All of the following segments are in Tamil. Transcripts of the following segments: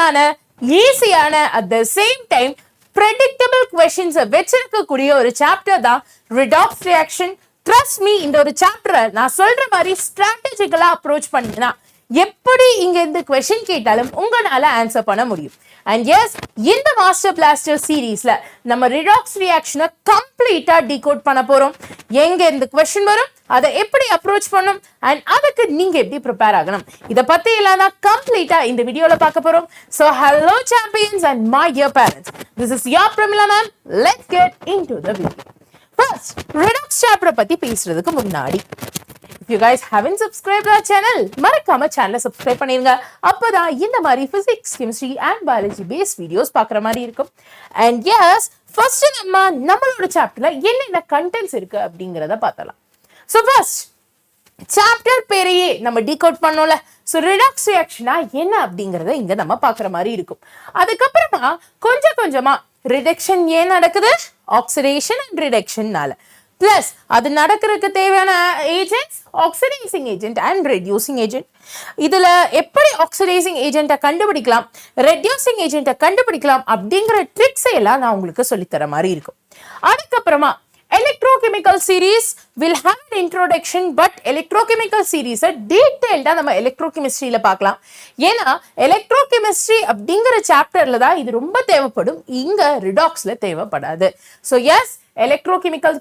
சிம்பிளான ஈஸியான at the same time predictable questions வச்சிருக்கக்கூடிய ஒரு சாப்டர் தான் redox reaction. Trust me, இந்த ஒரு சாப்டரை நான் சொல்ற மாதிரி ஸ்ட்ராட்டஜிக்கலா அப்ரோச் பண்ணினா எப்படி இங்க இந்த क्वेश्चन கேட்டாலும் உங்களால ஆன்சர் பண்ண முடியும். அண்ட் எஸ், இந்த மாஸ்டர் பிளாஸ்டர் சீரீஸ்ல நம்ம ரிடாக்ஸ் ரியாக்ஷனை கம்ப்ளீட்டா டீகோட் பண்ண போறோம். எங்க இந்த क्वेश्चन வரும், அதை எப்படி அப்ரோச் பண்ணும், அண்ட் அதுக்கு நீங்க எப்படி ப்ரிப்பேர் ஆகணும், இத பத்தி எல்லாம் தான் கம்ப்ளீட்டா இந்த வீடியோல பார்க்க போறோம். So hello champions and my dear parents, this is your Premila Mam. Let's get into the video. First, redox chapter பத்தி பேசுறதுக்கு முன்னாடி, if you guys haven't subscribed our channel, மறக்காம சேனலை சப்ஸ்கிரைப் பண்ணிருங்க. அப்பதான் இந்த மாதிரி physics, chemistry and biology based videos பார்க்குற மாதிரி இருக்கும். And yes, first நம்மளோட சாப்டர்ல என்னென்ன கண்டென்ட்ஸ் இருக்கு அப்படிங்கறத பார்த்தலாம். So first, சாப்டர் பேரையே நம்ம டீகோட் பண்ணோம்ல. ஸோ ரிடாக்ஸ் ரியாக்ஷனா என்ன அப்படிங்கறத இங்க நம்ம பார்க்குற மாதிரி இருக்கும். அதுக்கப்புறமா கொஞ்சம் கொஞ்சமா ரிடக்ஷன் ஏன் நடக்குது, ஆக்சிடேஷன் அண்ட் ரிடக்ஷன்னால, பிளஸ் அது நடக்கிறதுக்கு தேவையான agents oxidising agent and reducing agent. இதுல எப்படி ஆக்சிடைசிங் ஏஜென்ட்டை கண்டுபிடிக்கலாம், ரெடியூசிங் ஏஜென்ட்டை கண்டுபிடிக்கலாம் அப்படிங்கிற ட்ரிக்ஸை எல்லாம் நான் உங்களுக்கு சொல்லித்தர மாதிரி இருக்கும். அதுக்கப்புறமா electrochemical series will have an introduction, but electrochemical series detailed நம்ம electrochemistryல பார்க்கலாம். ஏன்னா electrochemistry அப்படிங்கிற சாப்டர்ல தான் இது ரொம்ப தேவைப்படும், இங்க ரிடாக்ஸ்ல தேவைப்படாது. So yes, electrochemical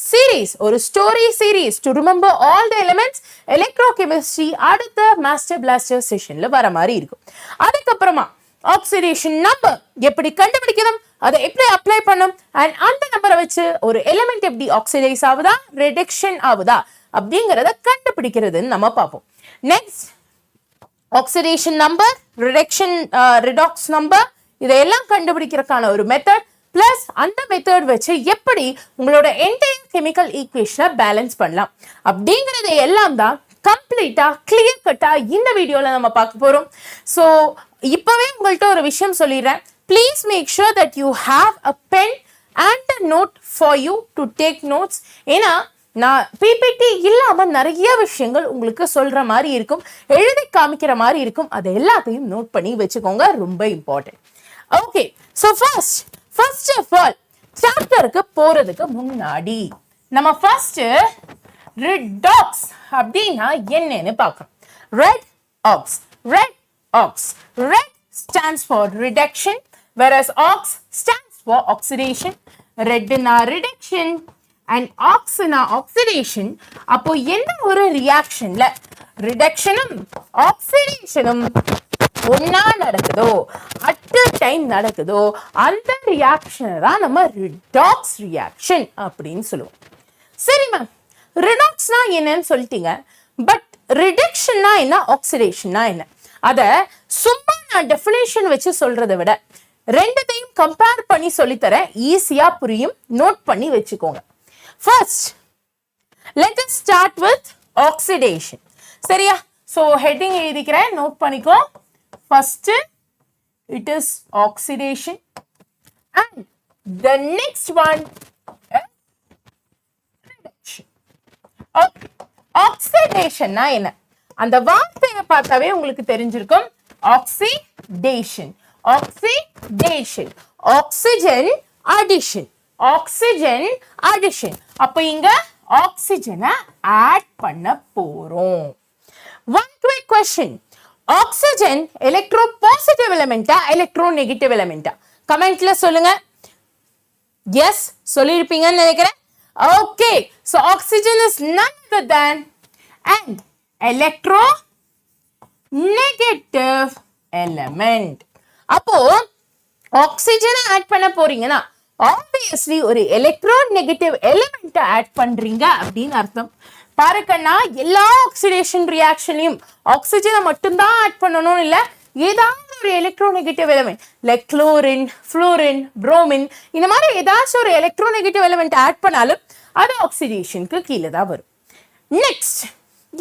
series ஒரு story series to remember all the elements electrochemistry அடுத்த master blaster sessionல வர மாதிரி இருக்கும். அதுக்கப்புறமா ஆக்சிடேஷன் நம்பர் எப்படி கண்டுபிடிக்கணும், அதை எப்படி அப்ளை பண்ணும், அண்ட் அந்த நம்பரை வச்சு ஒரு எலிமெண்ட் எப்படி ஆக்சிடைஸ் ஆகுதா ரிடக்ஷன் ஆகுதா அப்படிங்கறத கண்டுபிடிக்கிறதுன்னு நம்ம பார்ப்போம். Next, oxidation number, redox number, இதையெல்லாம் கண்டுபிடிக்கிறதுக்கான ஒரு மெத்தட், பிளஸ் அந்த மெத்தட் வச்சு எப்படி உங்களோட என்டையர் கெமிக்கல் ஈக்குவேஷனை பேலன்ஸ் பண்ணலாம் அப்படிங்கறது எல்லாம் தான் கம்ப்ளீட்டா கிளியர் கட்டா இந்த வீடியோல நம்ம பார்க்க போறோம். ஸோ இப்பவே உங்கள்கிட்ட ஒரு விஷயம் சொல்லிடுறேன், please make sure that you have a pen and a note for you to take notes. ஏன்னா நான் பிபிடி இல்லாம நிறைய விஷயங்கள் உங்களுக்கு சொல்ற மாதிரி இருக்கும், எழுதி காமிக்கிற மாதிரி இருக்கும், அதை எல்லாத்தையும் நோட் பண்ணி வச்சுக்கோங்க, ரொம்ப important. Okay, so first of all சாப்டருக்கு போறதுக்கு முன்னாடி நம்ம ஃபர்ஸ்ட் ரிடாக்ஸ் அப்படின்னா என்னன்னு பார்க்கணும். Red ox. Red stands for reduction, whereas ox stands for oxidation. Red na reduction and ox na oxidation. அப்போ என்ன ஒரு ரியாக்ஷன்ல ரிடக்ஷனும் ஆக்சிடேஷனும் ஒன்னா நடக்குதோ, அட் அ டைம் நடக்குதோ, அந்த ரியாக்ஷனை தான் நம்ம ரிடாக்ஸ் ரியாக்ஷன் அப்படின்னு சொல்லுவோம். சரி மேம், ரிடாக்ஸ்னா என்னன்னு சொல்லிட்டீங்க, பட் ரிடக்ஷன்னா என்ன, ஆக்சிடேஷன்னா என்ன, அத சும்மா நான் டெஃபினேஷன் வச்சு சொல்றதை விட ரெண்டுத்தையும் கம்பேர் பண்ணி சொல்லித்தரேன், ஈஸியா புரியும், நோட் பண்ணி வச்சுக்கோங்க. First let us start with oxidation. சரியா? சோ ஹெட்டிங் எழுதிக்கிறேன், நோட் பண்ணிக்கோ. First it is oxidation and the next one is reduction. Okay, oxidation na என்ன, அந்த வார்த்தையை பார்த்தாவே உங்களுக்கு தெரிஞ்சிருக்கும். Oxidation, oxygen addition. அப்ப இங்க ஆக்சிஜனை ஆட் பண்ண போறோம். One quick question, oxygen electropositive எலிமெண்டா எலக்ட்ரோ நெகட்டிவ் எலிமெண்டா? கமெண்ட்ல சொல்லுங்க. எஸ் சொல்லிருப்பீங்கன்னு நினைக்கிறேன். Okay, so oxygen is none other than an electronegative element. அப்போ ஆக்சிஜனை ஆட் பண்ண போறீங்கன்னா ஆப்வியஸ்லி ஒரு எலக்ட்ரோநெகட்டிவ் எலிமெண்ட் ஆட் பண்றீங்க அப்படின்னு அர்த்தம். பாருக்கண்ணா, எல்லா ஆக்சிடேஷன் ரியாக்ஷன்லயும் ஆக்சிஜனை மட்டும்தான் ஆட் பண்ணணும் இல்ல, ஏதாவது ஒரு electronegative element like chlorine, fluorine, bromine, இந்த மாதிரி ஏதாச்சும் ஒரு எலக்ட்ரோநெகட்டிவ் எலிமெண்ட் ஆட் பண்ணாலும் அது ஆக்சிடேஷனுக்கு கீழே தான் வரும். நெக்ஸ்ட்,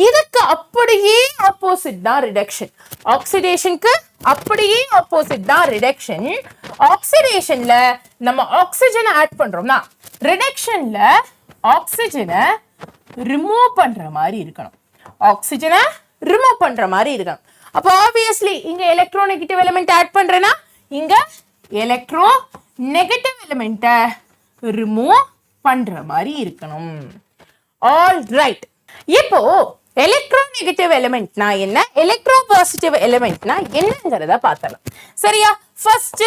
இதுக்கு அப்படியே ஆப்போசிட் தான் ரிடக்ஷன். ஆக்சிடேஷனுக்கு அப்படியே ஆப்போசிட் தான் ரிடக்ஷன். ஆக்சிடேஷன்ல நம்ம ஆக்சிஜனை ஆட் பண்றோம்னா ரிடக்ஷன்ல ஆக்சிஜனை ரிமூவ் பண்ற மாதிரி இருக்கணும். அப்ப obviously இங்க electronegative element ஆட் பண்றேனா இங்க electronegative element remove பண்ற மாதிரி இருக்கணும். All right. இப்போ electronegative element நா என்ன, electropositive element நா என்னங்கறத பார்த்தலாம். சரியா? first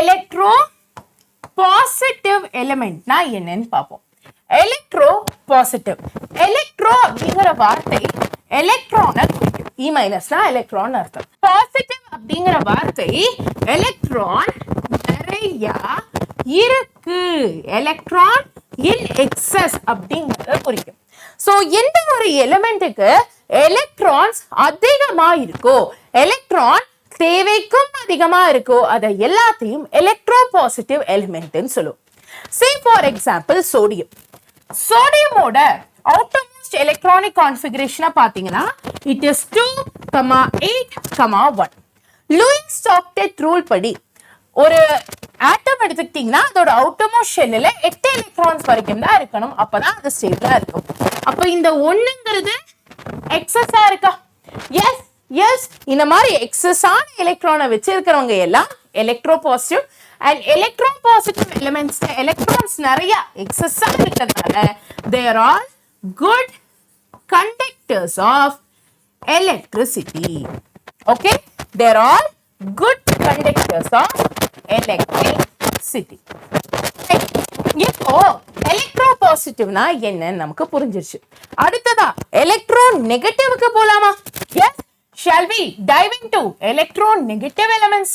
electropositive element நா என்னன்னு பாப்போம். electropositive. electro அப்படிங்கற வார்த்தை எலக்ட்ரானை குறிக்கும். E மைனஸ்னா எலக்ட்ரான் அர்த்தம். பாசிட்டிவ் அப்படிங்கிற வார்த்தை எலக்ட்ரான் நிறைய இருக்கு, எலக்ட்ரான் இன் எக்ஸஸ் அப்படிங்கறத குறிக்கும். சோ எந்த ஒரு எலிமெண்ட்டுக்கு எலக்ட்ரான்ஸ் அதிகமா இருக்கோ, எலக்ட்ரான் தேவைக்கும் அதிகமா இருக்கோ, அதை எல்லாத்தையும் எலக்ட்ரோபாசிட்டிவ் எலிமெண்ட்னு சொல்லுவோம். Say for example sodium. சோடியமோட outermost electronic configuration பாத்தீங்கன்னா it is 2,8,1. Lewis octet rule படி ஒரு ஆட்டம் எடுத்துக்கிட்டீங்கன்னா அதோட outermost shellல 8 எலக்ட்ரான்ஸ் வரைக்கும் தான் இருக்கணும், அப்பதான் அது ஸ்டேபிளா இருக்கும். அப்ப இந்த ஒண்ணுங்கிறது எக்ஸஸா இருக்கா? Yes yes. இந்த மாதிரி எக்ஸஸான எலக்ட்ரானை வச்சிருக்கிறவங்க எல்லாம் electropositive. And electropositive elements electrons நிறைய எக்ஸஸா இருக்கிறதுனால they are all good conductors of electricity. Okay, they are all good conductors of electricity. இப்போ எலக்ட்ரோபாசிட்டிவ்னா என்னன்னு நமக்கு புரிஞ்சிருச்சு. அடுத்ததா எலக்ட்ரோநெகட்டிவ்க்கு போலாமா? Yes, shall we dive into electronegative elements?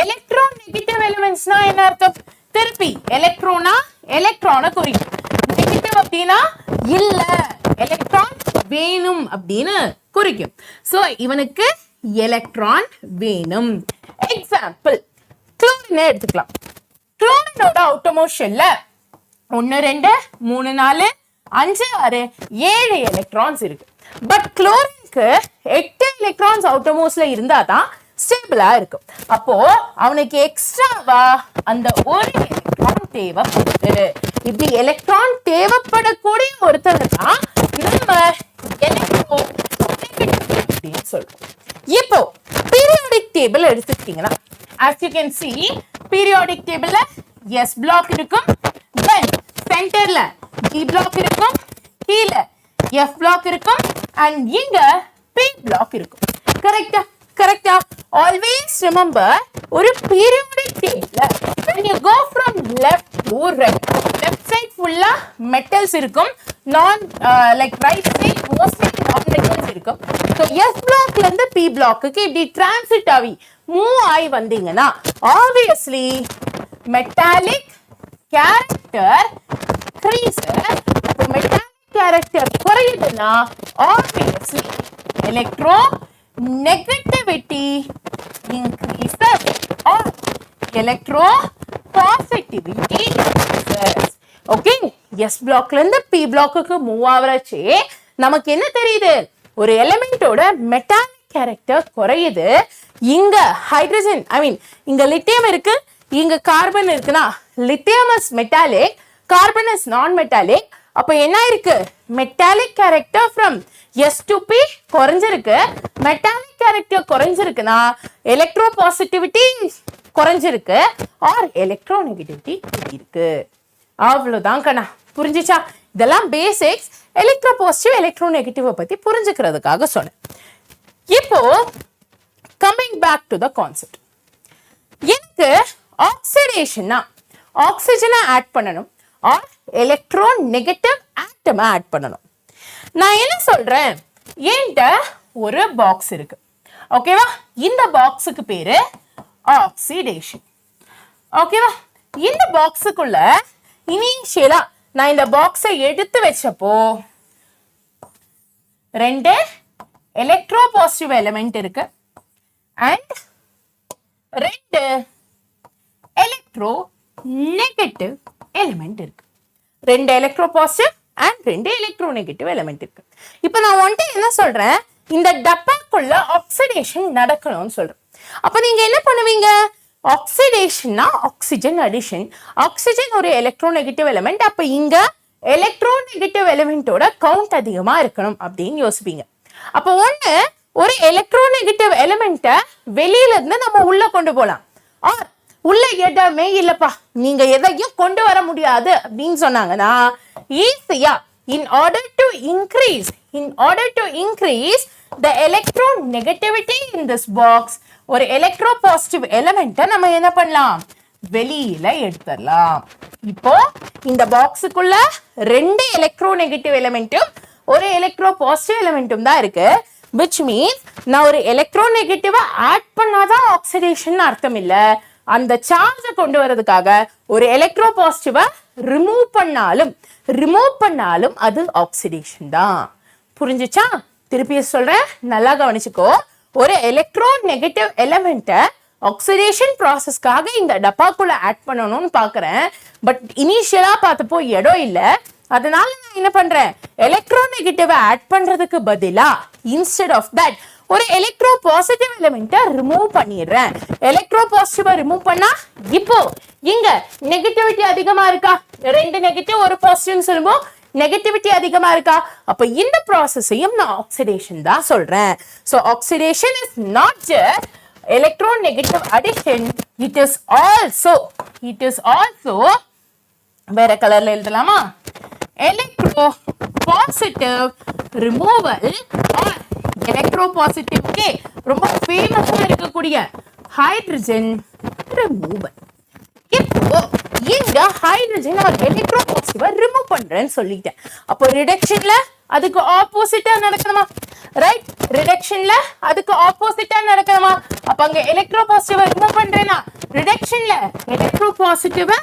electronegative elements னா என்ன அர்த்தம்? திருப்பி எலக்ட்ரோனா எலக்ட்ரானை குறிக்கும், நெகட்டிவ் அப்படின்னா இல்ல எலக்ட்ரான் வேணும் அப்படின்னு குறிக்கும். சோ இவனுக்கு எலக்ட்ரான் வேணும். எக்ஸாம்பிள் குளோரின் எடுத்துக்கலாம். குளோரினோட outermost shellல 1 2 3 4 5 6 7 எலக்ட்ரான்ஸ் இருக்கு. பட் குளோரினுக்கு 8 எலக்ட்ரான்ஸ் outermostல இருந்தாதான் ஸ்டேபிளா இருக்கும். அப்போ அவனுக்கு எக்ஸ்ட்ராவா அந்த ஒரு எலக்ட்ரான் தேவைப்படுது. இப்படி எலக்ட்ரான் தேவைப்படக்கூடிய ஒருத்தர் தான் நம்ம எலக்ட்ரோநெகட்டிவ் அப்படின்னு சொல்றோம். இப்போ பீரியாடிக் டேபிள் எடுத்துக்கிட்டீங்கன்னா as you can see periodic டேபிள்ல S பிளாக் இருக்கும், then சென்டர்ல D பிளாக் இருக்கும், கீழ F பிளாக் இருக்கும், and இங்க P பிளாக் இருக்கும். கரெக்ட்டா? கரெக்ட்டா? always remember ஒரு பீரியாடிக் டேபிள்ல when you go from left to right, left side fulla metals இருக்கும், like right side mostly non metals இருக்கும். so S blockல இருந்து P blockக்கு இப்படி transit ஆகி மூவ் ஆகி வந்தீங்கன்னா obviously metallic character increases. அப்போ metallic character குறையுதுன்னா obviously electronegativity increases or electropositivity increases. Okay, S blockல இருந்து P blockக்கு மூவ் ஆவறச்சே நமக்கு என்ன தெரியுது? ஒரு எலிமெண்டோட மெட்டாலிக் கேரக்டர் குறையுது. இங்க ஹைட்ரஜன் இங்க லித்தியம் இருக்கு, இங்க கார்பன் இருக்குன்னா lithium is metallic, carbon is நான் மெட்டாலிக். அப்ப என்ன இருக்கு? Metallic character from S to P குறைஞ்சிருக்கு. மெட்டாலிக் கேரக்டர் குறைஞ்சிருக்குன்னா எலக்ட்ரோபாசிட்டிவிட்டி குறைஞ்சிருக்கு ஆர் எலக்ட்ரோநெகட்டிவிட்டி இருக்கு. அவ்வளவுதான் கண்ணா. புரிஞ்சிச்சா? இதெல்லாம் பேசிக்ஸ் எலக்ட்ரோபாசிட்டிவ் எலக்ட்ரோநெகட்டிவ் பத்தி புரிஞ்சுக்கிறதுக்காக சொன்னேன். இப்போ coming back to the concept. எனக்கு ஆக்சிடேஷன்னா ஆக்சிஜனை ஆட் பண்ணணும் ஆர் எலக்ட்ரோநெகட்டிவ் ஆட்டமை ஆட் பண்ணணும். நான் என்ன சொல்றேன்? என்கிட்ட ஒரு பாக்ஸ் இருக்கு, ஓகேவா? இந்த பாக்ஸுக்கு பேரு ஆக்சிடேஷன். ஓகேவா? இந்த பாக்ஸுக்குள்ள இனிஷியலா நான் இந்த பாக்ஸை எடுத்து வச்சப்போ 2 எலக்ட்ரோபாசிட்டிவ் எலிமெண்ட் இருக்கு அண்ட் 2 எலக்ட்ரோநெகட்டிவ் எலிமெண்ட் இருக்கு. 2 எலக்ட்ரோபாசிட்டிவ் அண்ட் 2 எலக்ட்ரோநெகட்டிவ் எலிமெண்ட் இருக்கு. இப்போ நான் வந்துட்டு என்ன சொல்றேன்? இந்த டப்பாக்குள்ள ஆக்சிடேஷன் நடக்கணும்னு சொல்றேன். அப்ப நீங்க என்ன பண்ணுவீங்க? ஆக்சிடேஷன்னா ஆக்சிஜன் அடிஷன். ஆக்சிஜன் ஒரு எலக்ட்ரோநெகட்டிவ் எலிமெண்ட். அப்ப இங்க எலக்ட்ரோநெகட்டிவ் எலிமெண்டோட கவுண்ட் அதிகமா இருக்கணும் அப்படின்னு யோசிப்பீங்க. அப்போ ஒண்ணு ஒரு எலக்ட்ரோநெகட்டிவ் எலிமெண்ட்டை வெளியில இருந்து நம்ம உள்ள கொண்டு போலாம். ஆர் உள்ள எதுவுமே இல்லப்பா, நீங்க எதையும் கொண்டு வர முடியாது அப்படின்னு சொன்னாங்கன்னா ஈஸியா in order to increase the electron negativity in this box, ஒரு electropositive எலிமெண்ட்டை நம்ம என்ன பண்ணலாம், வெளியில எடுத்துடலாம். இப்போ இந்த பாக்ஸுக்குள்ள 2 எலக்ட்ரோநெகட்டிவ் எலிமெண்ட்டும் ஒரு எலக்ட்ரோபாசிட்டிவ் எலிமெண்ட்டும் தான் இருக்கு. which means நான் ஒரு எலக்ட்ரோநெகட்டிவா ஆட் பண்ணாதான் ஆக்சிடேஷன் அர்த்தம் இல்ல, அந்த சார்ஜை கொண்டு வரதுக்காக ஒரு எலக்ட்ரோபாசிட்டிவா ரிமூவ் பண்ணாலும் அது ஆக்சிடேஷன் தான். புரிஞ்சுச்சா? திருப்பி சொல்றேன், நல்லா கவனிச்சுக்கோ. ஒரு எலக்ட்ரோநெகட்டிவ் எலிமெண்ட்டை ஆக்சிடேஷன் ப்ராசஸ்க்காக இந்த டப்பாக்குள்ள ஆட் பண்ணணும்னு பாக்குறேன். பட் இனிஷியலா பார்த்தப்போ இடம் இல்லை, அதனால நான் என்ன பண்றேன், எலக்ட்ரோநெகட்டிவ் ஆட் பண்றதுக்கு பதிலா இன்ஸ்டெட் ஆஃப் தட் ஒரு எலக்ட்ரோபாசிட்டிவ் எலிமெண்ட்டை ரிமூவ் பண்ணிடுறேன். எலக்ட்ரோபாசிட்டிவா ரிமூவ் பண்ணா இப்போ இங்க நெகட்டிவிட்டி அதிகமா இருக்கா, 2 நெகட்டிவ் ஒரு பாசிட்டிவ்னு சொல்லும்போது நெகட்டிவிட்டி அதிகமா இருக்கா, அப்ப இந்த ப்ராசஸையும் நான் ஆக்சிடேஷன் தான் சொல்றேன். So oxidation is not just electronegative addition, it is also வேற கலர்ல எழுதலாமா, electropositive removal or electropositive K ரொம்ப ஃபேமஸா இருக்கக்கூடிய ஹைட்ரஜன் ரிமூவல். இப்போ இங்க ஹைட்ரஜன் ஒரு எலக்ட்ரோபாசிட்டிவா ரிமூவ் பண்றேன்னு சொல்லிட்டேன். அப்போ ரிடக்ஷன்ல அதுக்கு ஆப்போசிட்டா நடக்கணுமா, ரைட்? ரிடக்ஷன்ல அதுக்கு ஆப்போசிட்டா நடக்கணுமா, அப்ப அங்க எலக்ட்ரோபாசிட்டிவா ரிமூவ் பண்றேனா ரிடக்ஷன்ல எலக்ட்ரோபாசிட்டிவா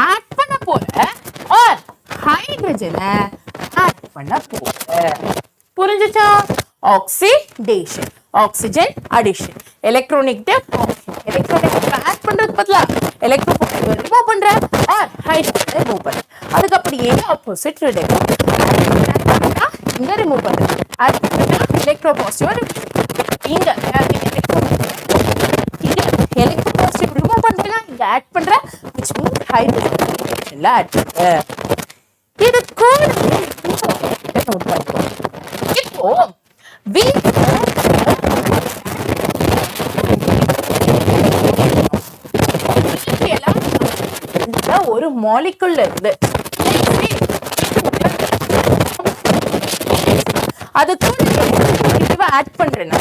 ஆட் பண்ண போற ஆர் ஹைட்ரஜனை ஆட் பண்ண போற. புரிஞ்சுச்சா? Oxidation, oxygen addition, electronegative add பண்றது பதிலா எலக்ட்ரோபாசிட்டிவ் ரிமூவ் பண்ற ஆர் ஹைட்ரஜனை ரிமூவ் பண்ற. அதுக்கு அப்படியே ஆப்போசிட் ரிடக்ஷன், இங்க ரிமூவ் பண்றது, எலக்ட்ரோபாசிட்டிவ் இங்க எலக்ட்ரோபாசிட்டிவ் ரிமூவ் பண்றேன்னா இங்க ஆட் பண்ற, which means ஹைட்ரஜன் ஆட் பண்ற. இது கூட நோட் பண்ணிக்கோ. இப்போ ஒரு மாலிகுல் இருந்து அது கூட ஆட் பண்றேன்னா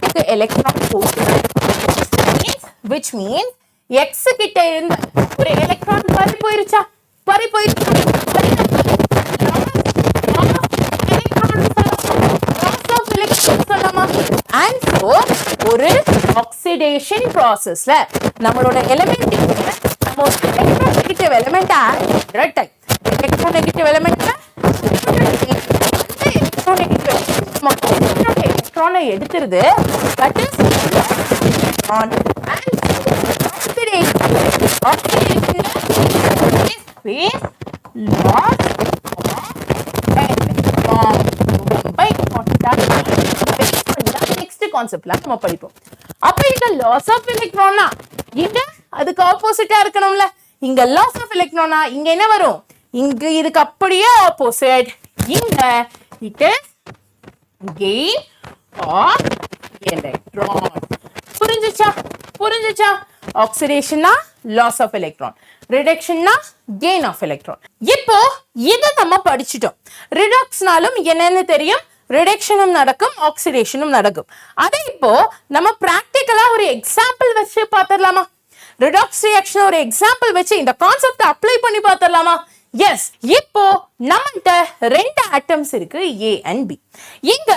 இப்போ எலக்ட்ரான் which means x கிட்ட இருந்த ஒரு எலக்ட்ரான் பறி போயிருச்சா, and so ஒரு ஆக்சிடேஷன் ப்ராசஸ்ல நம்மளோட எலிமெண்ட் நம்ம எலக்ட்ரோநெகட்டிவ் எலிமெண்ட் ஆட் பண்ற டைம், எலக்ட்ரோநெகட்டிவ் எலிமெண்ட்ல எலக்ட்ரானை எடுத்துருது, that is electron, and oxidation is phase loss of electron. Next கான்செப்ட்ல நம்ம படிப்போம். அப்ப இங்க லாஸ் ஆஃப் எலக்ட்ரானா இங்க அதுக்கு ஆப்போசிட்டா இருக்கணும்ல, இங்க லாஸ் ஆஃப் எலக்ட்ரானா இங்க என்ன வரும், இங்க இதுக்கு அப்படியே ஆப்போசிட், இங்க it is gain of electron. புரிஞ்சுச்சா? ஆக்சிடேஷன்னா லாஸ் ஆஃப் எலக்ட்ரான், ரிடக்ஷன்னா கெயின் ஆஃப் எலக்ட்ரான். இப்போ இதை நம்ம படிச்சுட்டோம். ரிடாக்ஸ்னாலும் என்னன்னு தெரியும், ரிடக்ஷனும் நடக்கும், ஆக்சிடேஷனும் நடக்கும். அதை இப்போ நம்ம பிராக்டிக்கலா ஒரு எக்ஸாம்பிள் வச்சு பார்த்துடலாமா? ரிடாக்ஸ் ரியாக்ஷன் ஒரு எக்ஸாம்பிள் வச்சு இந்த கான்செப்ட் அப்ளை பண்ணி பார்த்துடலாமா? எஸ். இப்போ நம்மகிட்ட 2 ஆட்டம்ஸ் இருக்கு, A and B. இங்க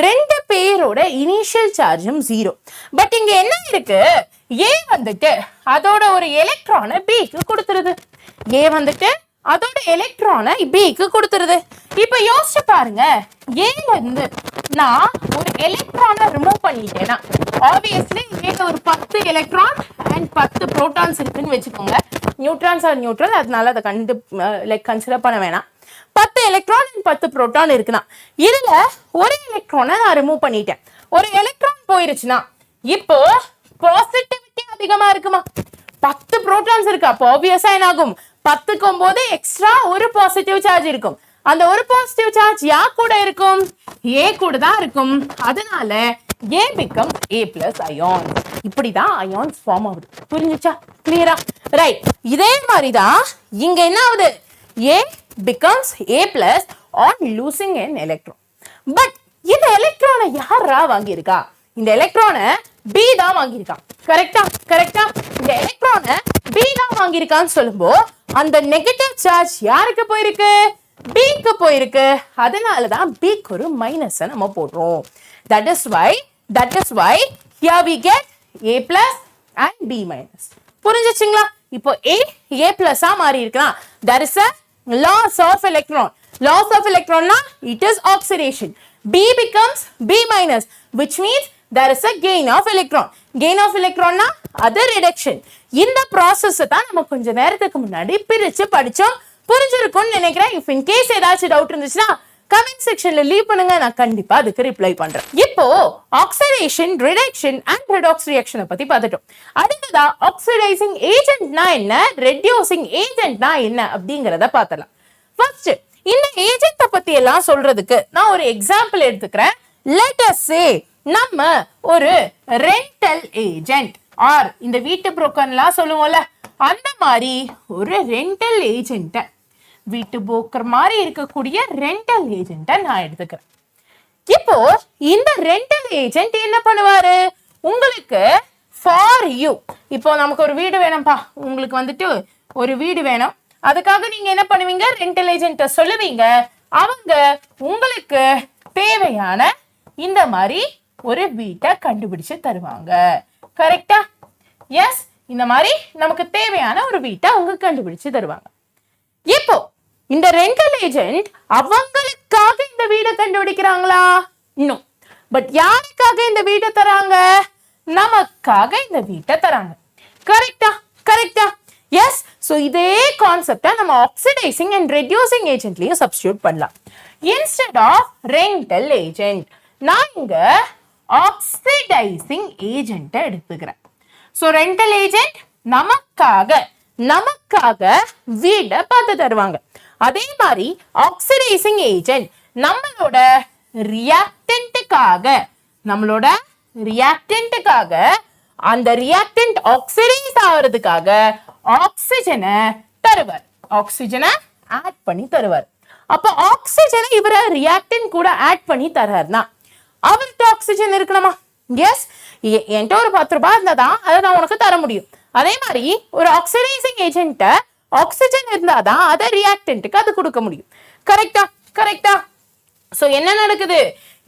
2 பேரோட இனிஷியல் சார்ஜும் 0. பட் இங்க என்ன இருக்கு, A வந்துட்டு அதோட ஒரு எலக்ட்ரானை B-க்கு கொடுத்துருது. A வந்துட்டு அதோட எலக்ட்ரானை B-க்கு கொடுத்துருது. இப்ப யோசிச்சு பாருங்க, ஏல இருந்து நான் ஒரு எலக்ட்ரானை ரிமூவ் பண்ணிட்டேன்னா ஆப்வியஸ்லி ஏல ஒரு 10 எலக்ட்ரான் அண்ட் 10 புரோட்டான்ஸ் இருக்குன்னு வச்சுக்கோங்க. நியூட்ரான்ஸ் ஆர் நியூட்ரல், அதனால அதை கன்சிடர் பண்ண வேணாம். 10 எலக்ட்ரான் அண்ட் 10 புரோட்டான் இருக்குன்னா இதுல ஒரு எலக்ட்ரானை நான் ரிமூவ் பண்ணிட்டேன். ஒரு எலக்ட்ரான் போயிருச்சுன்னா இப்போ பாசிட்டிவிட்டி அதிகமா இருக்குமா? 10 ப்ரோட்டான்ஸ் இருக்கு. அப்போ ஆப்வியஸா என்ன ஆகும்? 10க்கும் போது எக்ஸ்ட்ரா ஒரு பாசிட்டிவ் சார்ஜ் இருக்கும். அந்த ஒரு பாசிட்டிவ் சார்ஜ் யார் கூட இருக்கும்? A கூட தான் இருக்கும். அதனால A becomes A+ ions. இப்படிதான் ions ஃபார்ம் ஆகுது. புரிஞ்சுச்சா? கிளியரா? ரைட். இதே மாதிரி தான் இங்க என்ன ஆகுது? A becomes A+ on losing an electron. But இந்த எலக்ட்ரானை யாரா வாங்கியிருக்கா? இந்த எலக்ட்ரானை B தான் வாங்கியிருக்கான். கரெக்டா? கரெக்டா? இந்த எலக்ட்ரானை B தான் வாங்கியிருக்கான்னு சொல்லும்போது அந்த நெகட்டிவ் சார்ஜ் யாருக்கு போயிருக்கு? B க்கு போயிருக்கு. அதனாலதான் B க்கு ஒரு மைனஸ் நம்ம போடுறோம். That is why here we get A+ and B-. புரிஞ்சுச்சுங்களா? இப்போ A+ மாறி இருக்கலாம். There is a loss of electron. Loss of electron na it is oxidation. B becomes B-, which means there is a gain of electron. Gain of electron na other reduction. இந்த process தான் நம்ம கொஞ்ச நேரத்துக்கு முன்னாடி பிரிச்சு படிச்சோம். புரிஞ்சிருக்கும்னு நினைக்கிறேன். if in case ஏதாச்சும் டவுட் இருந்துச்சுன்னா கமெண்ட் செக்ஷன்ல லீவ் பண்ணுங்க, நான் கண்டிப்பா அதுக்கு ரிப்ளை பண்றேன். இப்போ ஆக்சிடேஷன், ரிடக்ஷன் அண்ட் ரெடாக்ஸ் ரியாக்ஷனை பத்தி பார்த்துட்டோம். அடுத்ததா ஆக்சிடைசிங் ஏஜென்ட்னா என்ன, ரெடியூசிங் ஏஜென்ட்னா என்ன அப்படிங்கறத பார்த்தலாம். ஃபர்ஸ்ட் இந்த ஏஜென்ட்டை பத்தி எல்லாம் சொல்றதுக்கு நான் ஒரு எக்ஸாம்பிள் எடுத்துக்கிறேன். let us say நம்ம ஒரு ரெண்டல் ஏஜென்ட் ஆர் இந்த வீட்டு புரோக்கர்லாம் சொல்லுவோம்ல, அந்த மாதிரி ஒரு ரெண்டல் ஏஜென்ட்டை, வீட்டு புரோக்கர் மாதிரி இருக்கக்கூடிய ரெண்டல் ஏஜென்ட்டை நான் எடுத்துக்கிறேன். இப்போ இந்த ரெண்டல் ஏஜென்ட் என்ன பண்ணுவாரு? உங்களுக்கு ஃபார் யூ, இப்போ நமக்கு ஒரு வீடு வேணும்பா, உங்களுக்கு வந்துட்டு ஒரு வீடு வேணும். அதுக்காக நீங்க என்ன பண்ணுவீங்க? ரெண்டல் ஏஜென்ட்டை சொல்லுவீங்க. அவங்க உங்களுக்கு தேவையான இந்த மாதிரி ஒரு வீட்டை கண்டுபிடிச்சு தருவாங்க. கரெக்டா? எஸ், இந்த மாதிரி நமக்கு தேவையான ஒரு வீட்டை அவங்க கண்டுபிடிச்சு தருவாங்க. இப்போ இந்த ரெண்டல் ஏஜென்ட் அவங்களுக்காக இந்த வீடை கண்டுபிடிக்கிறாங்களா? இன்னும். பட் யாருக்காக இந்த வீட்டை தராங்க? நமக்காக இந்த வீட்டை தராங்க. கரெக்டா? கரெக்டா? எஸ். சோ இதே கான்செப்டை நம்ம ஆக்சிடைசிங் அண்ட் ரெடியூசிங் ஏஜென்ட்லயும் சப்ஸ்டிட்யூட் பண்ணலாம். இன்ஸ்டெட் ஆஃப் ரெண்டல் ஏஜென்ட் நான் இங்க ஆக்சிடைசிங் ஏஜென்ட்டை எடுத்துக்கிறேன். சோ ரெண்டல் ஏஜென்ட் நமக்காக வீடை பார்த்து தருவாங்க. அதே மாதிரி ஆக்சிடைசிங் ஏஜென்ட் நம்மளோட ரியாக்டன்ட்டுக்காக அந்த ரியாக்டன்ட் ஆக்சிடைஸ் ஆகிறதுக்காக ஆக்சிஜனை தருவார். ஆக்சிஜனை ஆட் பண்ணி தருவார். அப்ப ஆக்சிஜனை இவர ரியாக்டன்ட் கூட ஆட் பண்ணி தர்றாருன்னா அவர்கிட்ட ஆக்சிஜன் இருக்கணுமா? எஸ். என்கிட்ட ஒரு 10 ரூபாய் இருந்தாதான் அதை நான் உனக்கு தர முடியும். அதே மாதிரி ஒரு ஆக்சிடைசிங் ஏஜென்ட்ட ஆக்சிஜன் இருந்தாதான் அதை ரியாக்டன்ட்டுக்கு அது கொடுக்க முடியும். கரெக்டா? கரெக்டா? சோ என்ன நடக்குது?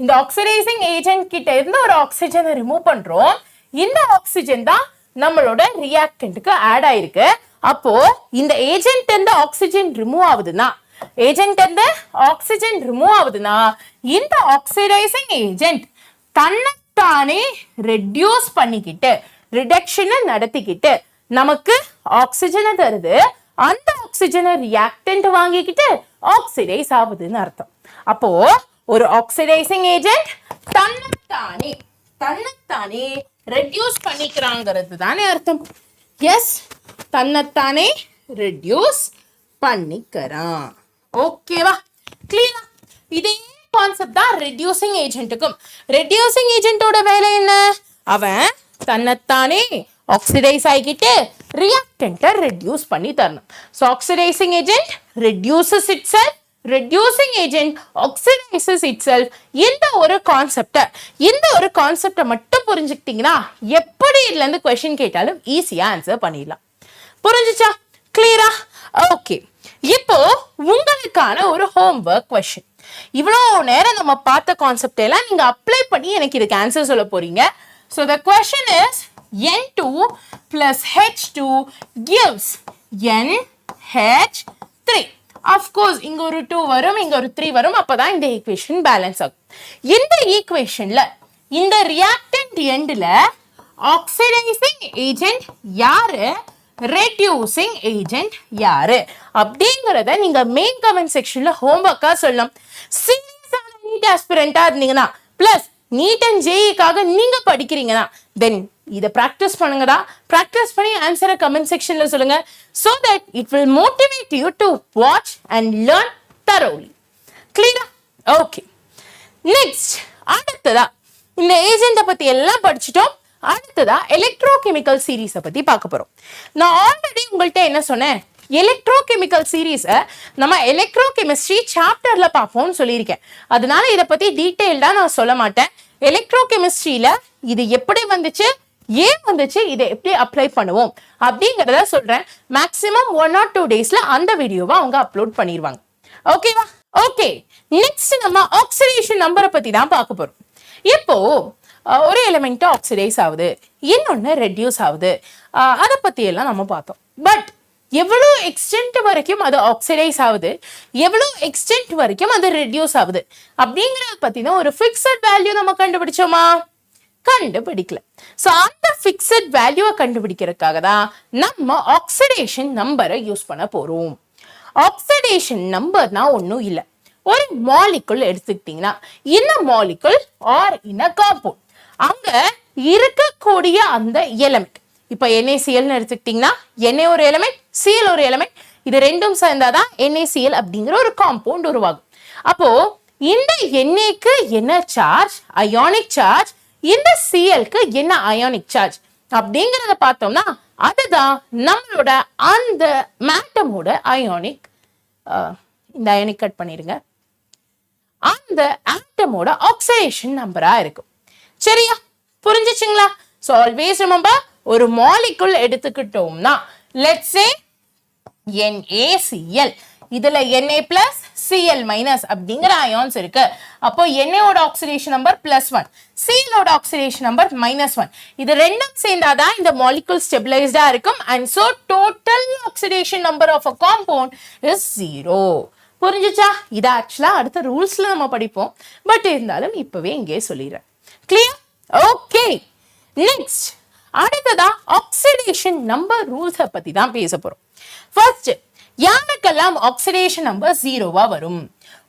இந்த ஆக்சிடைசிங் ஏஜென்ட் கிட்ட இருந்து ஒரு ஆக்சிஜனை ரிமூவ் பண்றோம். இந்த ஆக்சிஜன் தான் நம்மளோட ரியாக்டன்ட்டுக்கு ஆட் ஆயிருக்கு. அப்போ இந்த ஏஜென்ட் இருந்து ஆக்சிஜன் ரிமூவ் ஆகுதுன்னா இந்த ஆக்சிடைசிங் ஏஜென்ட் தன்னைத்தானே ரெடியூஸ் பண்ணிக்கிட்டு ரிடக்ஷனை நடத்திக்கிட்டு நமக்கு ஆக்சிஜனை தருது. அந்த ஆக்சிஜனை ரியாக்டன்ட் வாங்கிக்கிட்டு ஆக்சிடைஸ் ஆகுதுன்னு அர்த்தம். அப்போ ஒரு ஆக்சிடைசிங் ஏஜென்ட் தன்னைத்தானே ரெடியூஸ் பண்ணிக்கிறாங்கிறது தானே அர்த்தம். எஸ், தன்னைத்தானே ரெடியூஸ் பண்ணிக்கிறான். ஓகேவா? கிளியரா? இதே கான்செப்ட் தான் ரெடியூசிங் ஏஜென்ட்டுக்கும். ரெடியூசிங் ஏஜென்ட்டோட வேலை என்ன? அவன் தன்னைத்தானே ஆக்சிடைஸ் ஆகிக்கிட்டு ரியாக்டன்ட்டை ரெடியூஸ் பண்ணி தரணும். So oxidising agent reduces itself, reducing agent oxidises itself. இந்த ஒரு கான்செப்டை மட்டும் புரிஞ்சுக்கிட்டீங்கன்னா எப்படி இதுல இருந்து क्वेश्चन கேட்டாலும் ஈஸியா ஆன்சர் பண்ணிடலாம். புரிஞ்சுச்சா? கிளியரா? ஓகே. இப்போ உங்களுக்கான ஒரு ஹோம்வொர்க் क्वेश्चन. இவ்வளோ நேரம் நம்ம பார்த்த கான்செப்ட் எல்லாம் நீங்க அப்ளை பண்ணி எனக்கு இதுக்கு ஆன்சர் சொல்ல போறீங்க. So the question is N2 plus H2 gives NH3. Of course இங்க ஒரு 2 வரும், இங்க ஒரு 3 வரும். அப்பதான் இந்த ஈக்குவேஷன் பேலன்ஸ் ஆகும். இந்த ஈக்குவேஷன்ல இந்த ரியாக்டன்ட் எண்ட்ல ஆக்சிடைசிங் ஏஜென்ட் யாரு, ரெடியூசிங் ஏஜென்ட் யாரு அப்படிங்கறத நீங்க மெயின் கமெண்ட் செக்ஷன்ல ஹோம்வொர்க்கா சொல்லலாம். சீரியஸான நீட் ஆஸ்பிரண்டா இருந்தீங்கன்னா பிளஸ் நீட் அண்ட் ஜேஇக்காக நீங்க படிக்கிறீங்கன்னா தென் இதை ப்ராக்டிஸ் பண்ணுங்கடா. ப்ராக்டிஸ் பண்ணி ஆன்சரை கமெண்ட் செக்ஷன்ல சொல்லுங்க. so that it will motivate you to watch and learn thoroughly. clear? okay. next அடுத்ததா இந்த ஏஜென்ட்டை பத்தி எல்லாம் படிச்சிட்டோம். அடுத்ததா எலக்ட்ரோகெமிக்கல் சீரீஸை பத்தி பார்க்க போறோம். நான் ஆல்ரெடி உங்கள்கிட்ட என்ன சொன்னேன், எலக்ட்ரோகெமிக்கல் சீரீஸை நம்ம எலக்ட்ரோகெமிஸ்ட்ரி சாப்டர்ல பார்ப்போம்னு சொல்லியிருக்கேன். அதனால இதை பத்தி டீட்டெயில்டா நான் சொல்ல மாட்டேன். எலக்ட்ரோகெமிஸ்ட்ரியில இது எப்படி வந்துச்சு, ஏன் வந்துச்சு, இதை எப்படி அப்ளை பண்ணுவோம் அப்படிங்கிறத சொல்றேன். மேக்ஸிமம் 1 or 2 டேஸ்ல அந்த வீடியோவை அவங்க அப்லோட் பண்ணிடுவாங்க. ஓகேவா? ஓகே. நெக்ஸ்ட் நம்ம ஆக்சிடேஷன் நம்பரை பத்தி தான் பார்க்க போறோம். இப்போ ஒரு எலிமெண்ட் ஆக்சிடைஸ் ஆகுது, இன்னொன்னு ரெடியூஸ் ஆகுது, அதை பத்தி எல்லாம் நம்ம பார்த்தோம். பட் எவ்வளவு எக்ஸ்டென்ட் வரைக்கும் அது ஆக்சிடைஸ் ஆகுது, எவ்வளவு எக்ஸ்டென்ட் வரைக்கும் அது ரெடியூஸ் ஆகுது அப்படிங்கறத பத்தின ஒரு ஃபிக்ஸட் வேல்யூ நம்ம கண்டுபிடிச்சோமா? கண்டுபிடிக்கல. சோ அந்த ஃபிக்ஸட் வேல்யூவை கண்டுபிடிக்கிறதுக்காக தான் நம்ம ஆக்சிடேஷன் நம்பரை யூஸ் பண்ண போறோம். ஆக்சிடேஷன் நம்பர்னா ஒன்றும் இல்லை, ஒரு மாலிகுல் எடுத்துக்கிட்டீங்கன்னா இந்த molecule or in a compound அங்க இருக்கக்கூடிய அந்த எலிமெண்ட், இப்ப NaCl எடுத்துக்கிட்டீங்கன்னா Na ஒரு எலிமெண்ட், Cl ஒரு எலிமெண்ட், இது ரெண்டும் சேர்ந்தாதான் NaCl அப்படிங்கிற ஒரு காம்பவுண்ட் உருவாகும். அப்போ இந்த Na-க்கு என்ன சார்ஜ், அயானிக் சார்ஜ், இந்த Cl-க்கு என்ன அயானிக் சார்ஜ் அப்படிங்கறத பார்த்தோம்னா அதுதான் நம்மளோட அந்த மேட்டமோட அயானிக், இந்த அயானிக் கட் பண்ணிருங்க, அந்த ஆட்டமோட ஆக்சிடேஷன் நம்பரா இருக்கும். சரியா? புரிஞ்சுச்சுங்களா? சோ ஆல்வேஸ் ரிமெம்பர், ஒரு மாலிகுல் எடுத்துக்கிட்டோம்னா லெட்ஸ் சே NaCl, இதுல Na+ Cl- அப்படிங்கிற அயான்ஸ் இருக்கு. அப்போ Na-ஓட ஆக்சிடேஷன் நம்பர் +1, Cl-ஓட ஆக்சிடேஷன் நம்பர் -1. இது ரெண்டும் சேர்ந்தாதான் இந்த மாலிகுல் ஸ்டெபிலைஸ்டா இருக்கும். And so total oxidation number of a compound is 0. புரிஞ்சுச்சா? இது ஆக்சுவலா அடுத்த ரூல்ஸ்ல நம்ம படிப்போம். பட் இருந்தாலும் இப்பவே இங்கே சொல்லிடுறேன். கிளியர்? ஓகே. நெக்ஸ்ட் அடுத்ததா ஆக்சிடேஷன் நம்பர் ரூல்ஸை பத்தி தான் பேச போறோம். ஃபர்ஸ்ட், யாருக்கெல்லாம் ஆக்சிடேஷன் நம்பர் 0வா வரும்?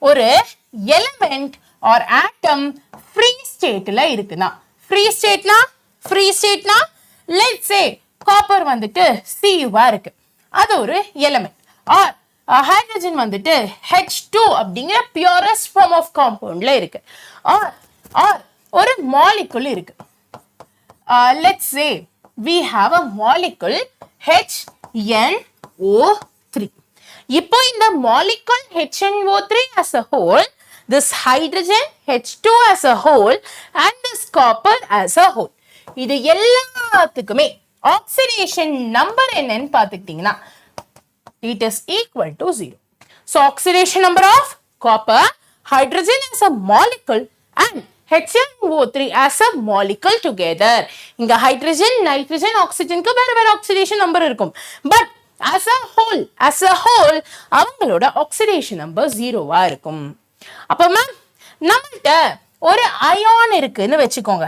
ஒரு எலிமெண்ட் ஆர் ஆட்டம் ஃப்ரீ ஸ்டேட்ல இருக்குன்னா, ஃப்ரீ ஸ்டேட்னா லெட்ஸ் சே காப்பர் வந்துட்டு Cu-வா இருக்கு, அது ஒரு எலிமெண்ட். ஆர் ஹைட்ரஜன் வந்துட்டு H2 அப்படிங்கிற பியூரஸ்ட் ஃபார்ம் ஆஃப் காம்பவுண்ட்ல இருக்கு. ஆர் ஒரு மாலிகுல் இருக்கு. Let's say we have a molecule HNO3. இப்போ இந்த molecule HNO3 as a whole, this hydrogen H2 as a whole and this copper as a whole, இது எல்லாத்துக்குமே ஆக்சிடேஷன் நம்பர் என்னன்னு பார்த்துக்கிட்டீங்கன்னா it is equal to 0. So oxidation number of copper, hydrogen as a molecule and HNO3 as a molecule together. இங்க hydrogen, nitrogen, oxygen க்கு வேற வேற oxidation number இருக்கும். But as a whole அவங்களோட oxidation number 0வா இருக்கும். அப்ப மேம் நம்மள்ட்ட ஒரு அயான் இருக்குன்னு வெச்சுக்கோங்க.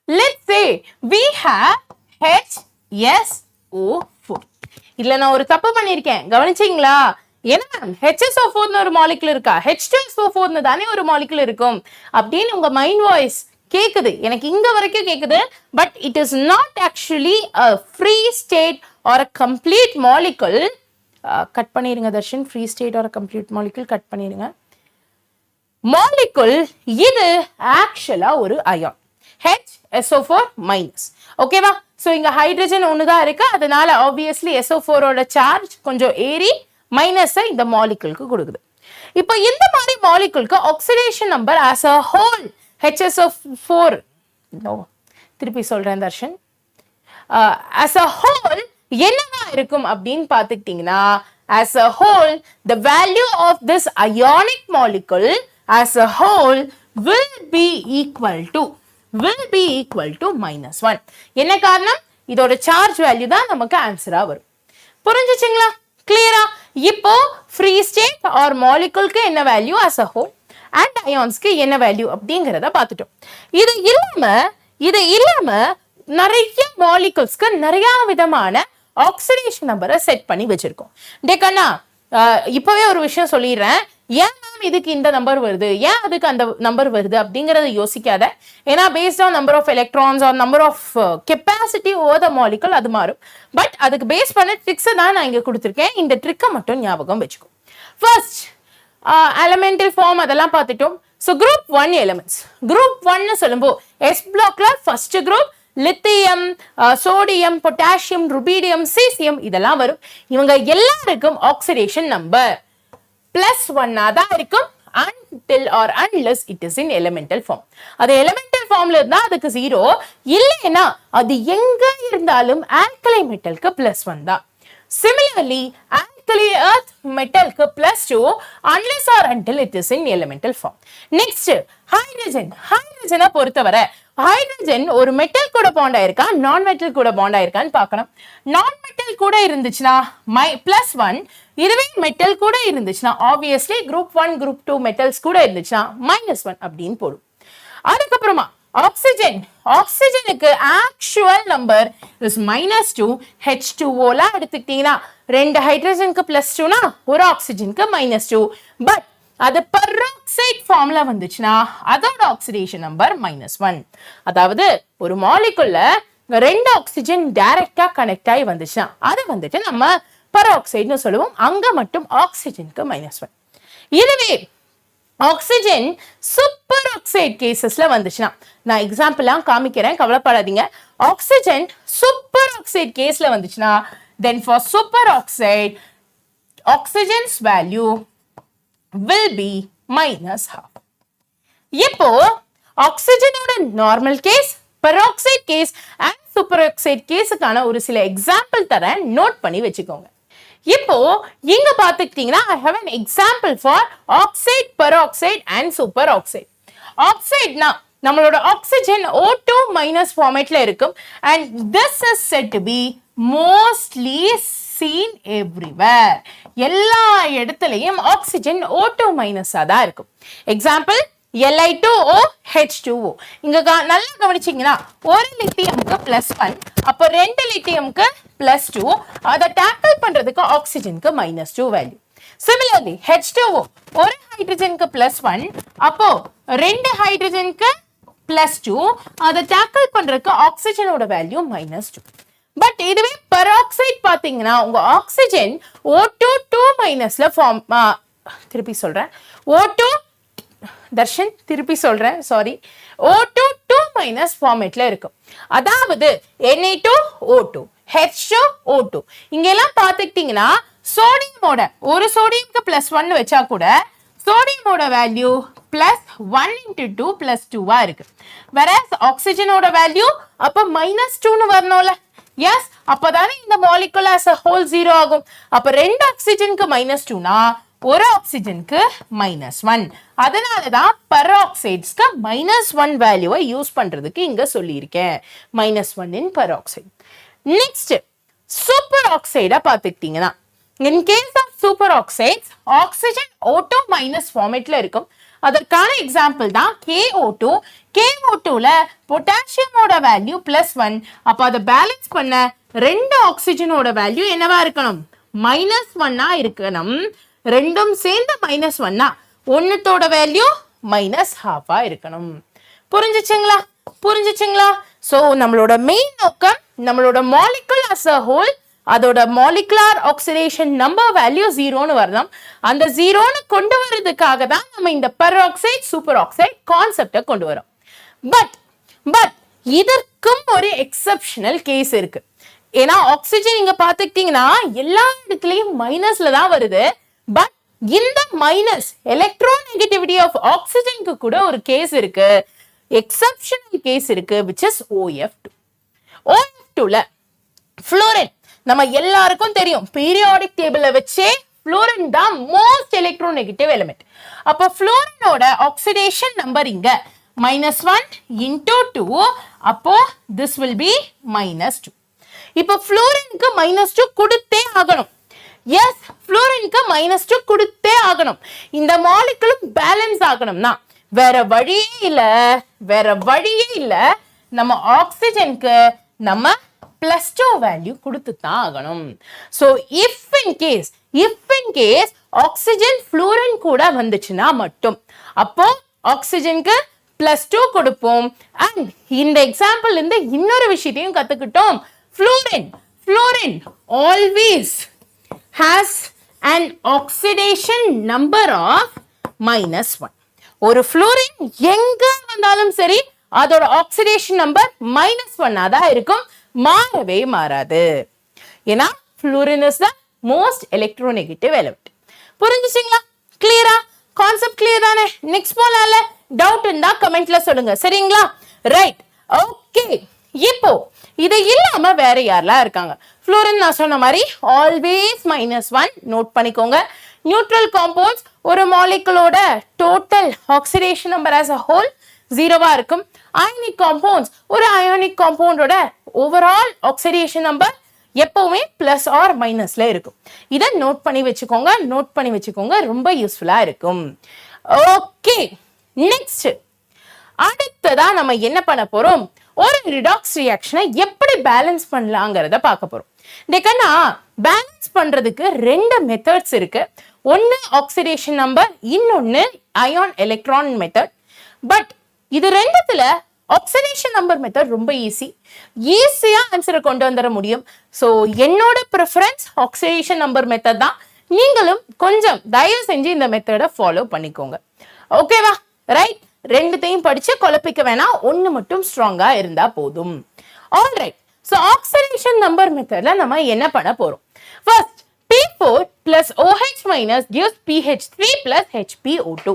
Let's say we have HSO4. இல்ல நான் ஒரு தப்பு பண்ணிருக்கேன், கவனிச்சீங்களா? என்ன மேம் HSO4 ஒரு மாலிகுல் இருக்கா, H2SO4 தானே ஒரு மாலிகுல் இருக்கும் அப்படின்னு உங்க மைண்ட் வாய்ஸ் கேக்குது. எனக்கு இங்க வரைக்கும் கேக்குது. But it is not actually a free state or a complete molecule. கட் பண்ணிருங்க Darshan, free state or a complete molecule கட் பண்ணிருங்க. மாலிகுல் இது ஆக்சுவலா ஒரு அயான் HSO4-. ஓகேவா? சோ இங்க ஹைட்ரஜன் ஒண்ணுதான் இருக்கு, அதனால ஆப்வியஸ்லி SO4ஓட சார்ஜ் கொஞ்சம் ஏறி மைனஸை இந்த மாலிகுலுக்கு கொடுக்குது. இப்போ இந்த மாதிரி மாலிகுலுக்கு oxidation number as a whole HSO4, திருப்பி சொல்றேன் தர்ஷன், as a whole என்னவா இருக்கும் அப்படின்னு பார்த்துக்கிட்டீங்கன்னா as a whole the value of this ionic molecule as a whole will be equal to -1. என்ன காரணம்? இதோட சார்ஜ் வேல்யூ தான் நமக்கு ஆன்சரா வரும். புரிஞ்சுச்சுங்களா? கிளியரா? இப்போ ஃப்ரீ ஸ்டேட் ஆர் மாலிகுலுக்கு என்ன value as a whole and ionsக்கு என்ன வேல்யூ அப்படிங்கறத பார்த்துட்டோம். இது இல்லாம நிறைய மாலிகுல்ஸ்க்கு நிறைய விதமான ஆக்சிடேஷன் நம்பரை செட் பண்ணி வச்சிருக்கோம். டேக்கண்ணா இப்பவே ஒரு விஷயம் சொல்லிடுறேன், ஏன் மேம் இதுக்கு இந்த நம்பர் வருது, ஏன் அதுக்கு அந்த நம்பர் வருது அப்படிங்கறத யோசிக்காத. ஏன்னா based on number of electrons or number of capacity over the molecule அது மாறும். பட் அதுக்கு பேஸ் பண்ண ட்ரிக்ஸை தான் நான் இங்க கொடுத்துருக்கேன். இந்த ட்ரிக்கை மட்டும் ஞாபகம் வச்சுக்கோ. ஃபர்ஸ்ட் எலிமெண்டல் ஃபார்ம் அதெல்லாம் பார்த்துட்டோம். So group 1 elements. குரூப் 1 சொல்லும்போது எஸ் பிளாக்ல first group lithium, sodium, potassium, rubidium, caesium இதெல்லாம் வரும். இவங்க எல்லாருக்கும் ஆக்சிடேஷன் நம்பர் +1 தான் இருக்கும் until or unless it is in elemental form. அது elemental formல இருந்தா அதுக்கு 0, இல்லைன்னா அது எங்க இருந்தாலும் alkali metalக்கு +1 தான். Similarly, alkali earth metalக்கு +2 unless or until it is in elemental form. Next, hydrogen. ஹைட்ரஜனை பொறுத்தவரை ஹைட்ரஜன் ஒரு மெட்டல் கூட பாண்ட் ஆயிருக்கா, நான் மெட்டல் கூட பாண்ட் ஆயிருக்கான்னு பார்க்கணும். நான் மெட்டல் கூட இருந்துச்சுன்னா +1, இதுவே மெட்டல் கூட இருந்துச்சுன்னா ஆப்வியஸ்லி குரூப் 1 குரூப் 2 மெட்டல்ஸ் கூட இருந்துச்சுன்னா -1 அப்படின்னு போடும். அதுக்கப்புறமா ஆக்சிஜன். ஆக்சிஜனுக்கு ஆக்சுவல் நம்பர் இஸ் -2. H2O எடுத்துக்கிட்டீங்கன்னா 2 ஹைட்ரஜனுக்கு +2னா ஒரு ஆக்சிஜனுக்கு -2. பட் அது பெராக்சைட் ஃபார்ம்ல வந்துச்சுன்னா அதோட ஆக்சிடேஷன் நம்பர் -1. அதாவது ஒரு மாலிகுல்ல 2 ஆக்சிஜன் டைரக்டா கனெக்ட் ஆகி வந்துச்சுன்னா அது வந்துட்டு நம்ம பெராக்சைட்னு சொல்லுவோம். அங்க மட்டும் ஆக்சிஜனுக்கு -1. இதுவே ஆக்சிஜன் சூப்பர் ஆக்சைடு கேசஸ்ல வந்துச்சுன்னா நான் எக்ஸாம்பிள்லாம் காமிக்கிறேன், கவலைப்படாதீங்க. ஆக்சிஜன் சூப்பர் ஆக்சைடு கேஸ்ல வந்துச்சுன்னா then for super oxide oxygen's value will be -half. இப்போ ஆக்சிஜனோட normal case, peroxide case and super oxide கேஸுக்கான ஒரு சில எக்ஸாம்பிள் தரேன், நோட் பண்ணி வச்சுக்கோங்க. இப்போ இங்க பாத்துக்கிட்டீங்கன்னா I have an example for oxide, peroxide and superoxide. ஆக்சைட்னா நம்மளோட ஆக்சிஜன் O2- ஃபார்மேட்ல இருக்கும் and this is said to be mostly seen everywhere. எல்லா இடத்துலயும் ஆக்சிஜன் O2- தான் இருக்கும். Example Li2O H2O. இங்க நல்லா கவனிச்சீங்கன்னா ஒரு லித்தியம்க்கு +1, அப்போ 2 லித்தியம்க்கு +2, அதை டேக்கிள் பண்றதுக்கு ஆக்சிஜனுக்கு -2 வேல்யூ. சிமிலர்லி H2O ஒரு ஹைட்ரஜனுக்கு +1, அப்போ 2 ஹைட்ரஜனுக்கு +2, அதை டேக்கிள் பண்றதுக்கு ஆக்சிஜனோட வேல்யூ -2. பட் இதுவே பெராக்சைடு பாத்தீங்கன்னா உங்க ஆக்சிஜன் O2 ஃபார்ம், திருப்பி சொல்றேன், O2 ஃபார்மேட்ல இருக்கும். அதாவது Na2O2 H2O2. இங்க எல்லாம் பாத்துக்கிட்டீங்கன்னா சோடியமோட ஒரு சோடியம்க்கு +1 வச்சா கூட சோடியமோட வேல்யூ +1 × 2 +2 இருக்கு. whereas ஆக்சிஜனோட வேல்யூ அப்ப -2ன்னு வரணும்ல. எஸ், அப்பதானே இந்த மாலிகுல் as a whole 0 ஆகும். அப்ப 2 ஆக்சிஜனுக்கு -2னா ஒரு ஆக்சிஜனுக்கு -1. அதனாலதான் பெராக்சைட்ஸ்க்கு -1 வேல்யூவை யூஸ் பண்றதுக்கு இங்க சொல்லியிருக்கேன். -1 in peroxide. நெக்ஸ்ட் சூப்பர் ஆக்சைடா பாத்துக்கிட்டீங்கன்னா in case of superoxides oxygen O2- ஃபார்மேட்ல இருக்கும். அதற்கான எக்ஸாம்பிள் தான் KO2. KO2ல பொட்டாசியமோட வேல்யூ +1, அப்ப அதை பேலன்ஸ் பண்ண 2 ஆக்சிஜனோட வேல்யூ என்னவா இருக்கணும்? -1 இருக்கணும். ரெண்டும் சேர்ந்து -1னா ஒன்னத்தோட வேல்யூ -half இருக்கணும். புரிஞ்சுச்சுங்களா? சோ நம்மளோட மெயின் நோக்கம் நம்மளோட மாலிகுல் as a whole அதோட மாலிகுலர் ஆக்சிடேஷன் நம்பர் வேல்யூ 0ன்னு வரணும். அந்த 0ன்னு கொண்டு வரதுக்காக தான் நம்ம இந்த பெராக்சைடு சூப்பர் ஆக்சைடு கான்செப்டை கொண்டு வரோம். பட் இதற்கும் ஒரு எக்ஸெப்ஷனல் கேஸ் இருக்கு. ஏன்னா ஆக்சிஜன் இங்க பாத்துக்கிட்டீங்கன்னா எல்லா இடத்துலயும் மைனஸ்ல தான் வருது. பட் இந்த மைனஸ் எலக்ட்ரோநெகட்டிவிட்டி ஆஃப் ஆக்சிஜனுக்கு கூட ஒரு கேஸ் இருக்கு, எக்ஸெப்ஷனல் கேஸ் இருக்கு, which is OF2. OF2ல ஃப்ளோரின் நம்ம எல்லாருக்கும் தெரியும், பீரியாடிக் டேபிள்ல வச்சே ஃப்ளோரின் தான் மோஸ்ட் எலக்ட்ரோநெகட்டிவ் எலிமெண்ட். அப்ப ஃப்ளோரினோட ஆக்சிடேஷன் நம்பர் இங்க -1 × 2, அப்போ this will be -2. இப்போ ஃப்ளோரினுக்கு -2 கொடுத்தே ஆகணும். எஸ், ஃப்ளோரினுக்கு -2 கொடுத்தே ஆகணும். இந்த மாலிகுலும் பேலன்ஸ் ஆகணும்னா வேற வழியே இல்ல, நம்ம ஆக்சிஜனுக்கு நம்ம +2 வேல்யூ கொடுத்து தான் ஆகணும். So if in case oxygen fluorine கூட வந்துச்சுன்னா மட்டும். அப்போ ஆக்சிஜனுக்கு +2 கொடுப்போம். அண்ட் இந்த எக்ஸாம்பிள் இருந்து இன்னொரு விஷயத்தையும் கத்துக்கிட்டோம். fluorine always has an oxidation number of -1. ஒரு fluorine எங்க வந்தாலும் சரி அதோட ஆக்சிடேஷன் நம்பர் -1 தான் இருக்கும், மாறவே மாறாது. ஏன்னா fluorine is the most electronegative element. புரிஞ்சுச்சிங்களா? கிளியரா? கான்செப்ட் கிளியர் தானே? நெக்ஸ்ட் போலாம்ல? டவுட் இருந்தா கமெண்ட்ல சொல்லுங்க, சரிங்களா? Right, okay. இப்போ இது இல்லாம வேற யாரெல்லாம் இருக்காங்க? fluorine நான் சொன்ன மாதிரி ஆல்வேஸ் -1 நோட் பண்ணிக்கோங்க. நியூட்ரல் காம்பவுண்ட்ஸ் ஒரு மாலிகுலோட total oxidation number as a whole 0வா இருக்கும். அயனிக் காம்பவுண்ட்ஸ் ஒரு அயானிக் காம்பவுண்டோட ஓவரால் ஆக்சிடேஷன் நம்பர் எப்பவுமே பிளஸ் ஆர் மைனஸ்ல இருக்கும். இதை நோட் பண்ணி வச்சுக்கோங்க, ரொம்ப யூஸ்ஃபுல்லா இருக்கும். ஓகே, நெக்ஸ்ட் அடுத்ததா நம்ம என்ன பண்ண போறோம்? ஒரு ரிடாக்ஸ் ரியாக்ஷனை எப்படி பேலன்ஸ் பண்ணலாங்கிறத பார்க்க போறோம். டேக்கண்ணா, பேலன்ஸ் பண்றதுக்கு 2 மெத்தட்ஸ் இருக்கு. ஒன்னு ஆக்சிடேஷன் நம்பர், இன்னொன்னு அயான் எலக்ட்ரான் மெத்தட். பட் இது ரெண்டுத்துல ஆக்சிடேஷன் நம்பர் மெத்தட் ரொம்ப ஈஸியா ஆன்சரை கொண்டு வந்துட முடியும். ஸோ என்னோட ப்ரிஃபரன்ஸ் ஆக்சிடேஷன் நம்பர் மெத்தட் தான். நீங்களும் கொஞ்சம் தயவு செஞ்சு இந்த மெத்தடை ஃபாலோ பண்ணிக்கோங்க. ஓகேவா? ரைட், ரெண்டுத்தையும் படிச்சு குழப்பிக்க வேணாம், ஒன்னு மட்டும் ஸ்ட்ராங்கா இருந்தா போதும். ஆல்ரைட், ஸோ ஆக்சிடேஷன் நம்பர் மெத்தட்ல நம்ம என்ன பண்ண போறோம்? First P4 plus OH minus gives PH3 plus HPO2.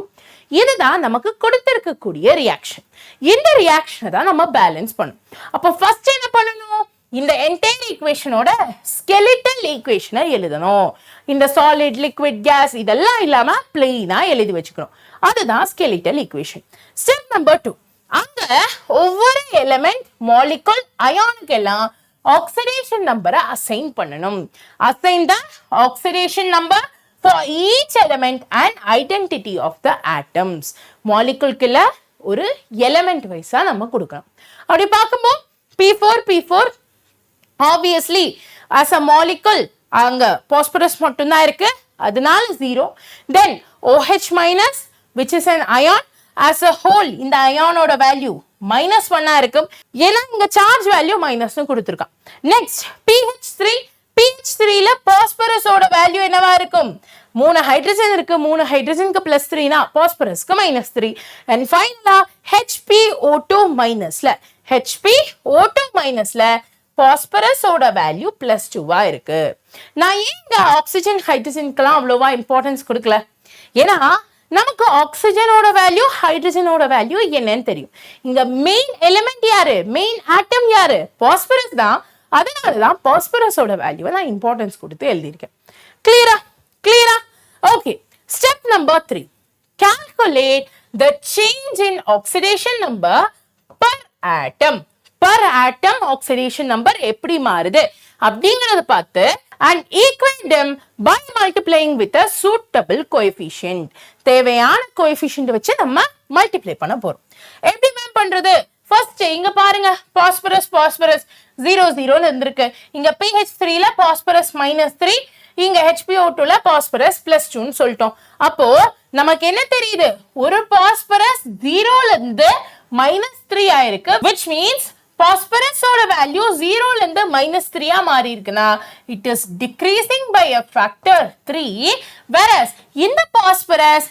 இதுதான் நமக்கு கொடுத்திருக்கக்கூடிய ரியாக்ஷன். இந்த ரியாக்ஷனை தான் நம்ம பேலன்ஸ் பண்ணணும். அப்போ ஃபர்ஸ்ட் என்ன பண்ணணும்? இந்த என்டையர் ஈக்குவேஷனோட ஸ்கெலிட்டல் ஈக்குவேஷனை எழுதணும். இந்த சாலிட், லிக்விட், கேஸ் இதெல்லாம் இல்லாம பிளெயினா எழுதி வச்சுக்கணும். அதுதான் ஸ்கெலிட்டல் ஈக்குவேஷன். ஸ்டெப் நம்பர் 2, அங்க ஒவ்வொரு எலிமெண்ட், மாலிகுல், அயானுக்கு எல்லாம் ஆக்சிடேஷன் நம்பரை அசைன் பண்ணணும். Assign the oxidation number for each element and identity of the atoms. மாலிகுல்குள்ள ஒரு எலிமெண்ட் வைஸா நம்ம கொடுக்கணும். அப்படி பார்க்கும்போது P4 obviously as a molecule அங்க பாஸ்பரஸ் மட்டும் தான் இருக்கு, அதனால 0. Then OH minus which is an ion as a whole, இந்த அயானோட வேல்யூ -1 இருக்கும். ஏன்னா இங்க சார்ஜ் வேல்யூ மைனஸ் கொடுத்திருக்கான். நெக்ஸ்ட் PH3ல பாஸ்பரஸோட வேல்யூ என்னவா இருக்கும்? 3 ஹைட்ரஜன் இருக்கு, 3 ஹைட்ரஜனுக்கு +3னா பாஸ்பரஸ்க்கு -3. அண்ட் ஃபைனலா HPO2 மைனஸ்ல பாஸ்பரஸோட வேல்யூ +2வா இருக்கு. நான் ஏங்க ஆக்சிஜன் ஹைட்ரஜனுக்கெல்லாம் அவ்வளோவா இம்பார்ட்டன்ஸ் கொடுக்கல? ஏன்னா நமக்கு ஆக்சிஜனோட வேல்யூ, ஹைட்ரஜனோட வேல்யூ என்னன்னு தெரியும். இங்க மெயின் எலிமெண்ட் யாரு? மெயின் ஆட்டம் யாரு? பாஸ்பரஸ் தான். அதனாலதான் பாஸ்பரஸோட வேல்யூவை நான் இம்பார்ட்டன்ஸ் கொடுத்து எழுதியிருக்கேன். கிளியரா? Okay. Step number 3, calculate the change in oxidation number per atom. Per atom oxidation number எப்படி மாறுது அப்படிங்கறத பார்த்து and equate them by multiplying with a suitable coefficient. தேவையான கோஎஃபிஷியன்ட் வச்சு நம்ம மல்டிப்ளை பண்ண போறோம். எப்படி மேம் பண்றது? ஃபர்ஸ்ட் இங்க பாருங்க, பாஸ்பரஸ் 0 இருந்திருக்கு. இங்க PH3ல பாஸ்பரஸ் -3, இங்க HPO2ல பாஸ்பரஸ் +2 சொல்லிட்டோம். அப்போ நமக்கு என்ன தெரியுது? ஒரு பாஸ்பரஸ் 0ல இருந்து -3 ஆயிருக்கு, which means பாஸ்பரஸோட வேல்யூ 0ல இருந்து -3ஆ மாறி இருக்குனா it is decreasing by a factor 3, whereas இந்த பாஸ்பரஸ்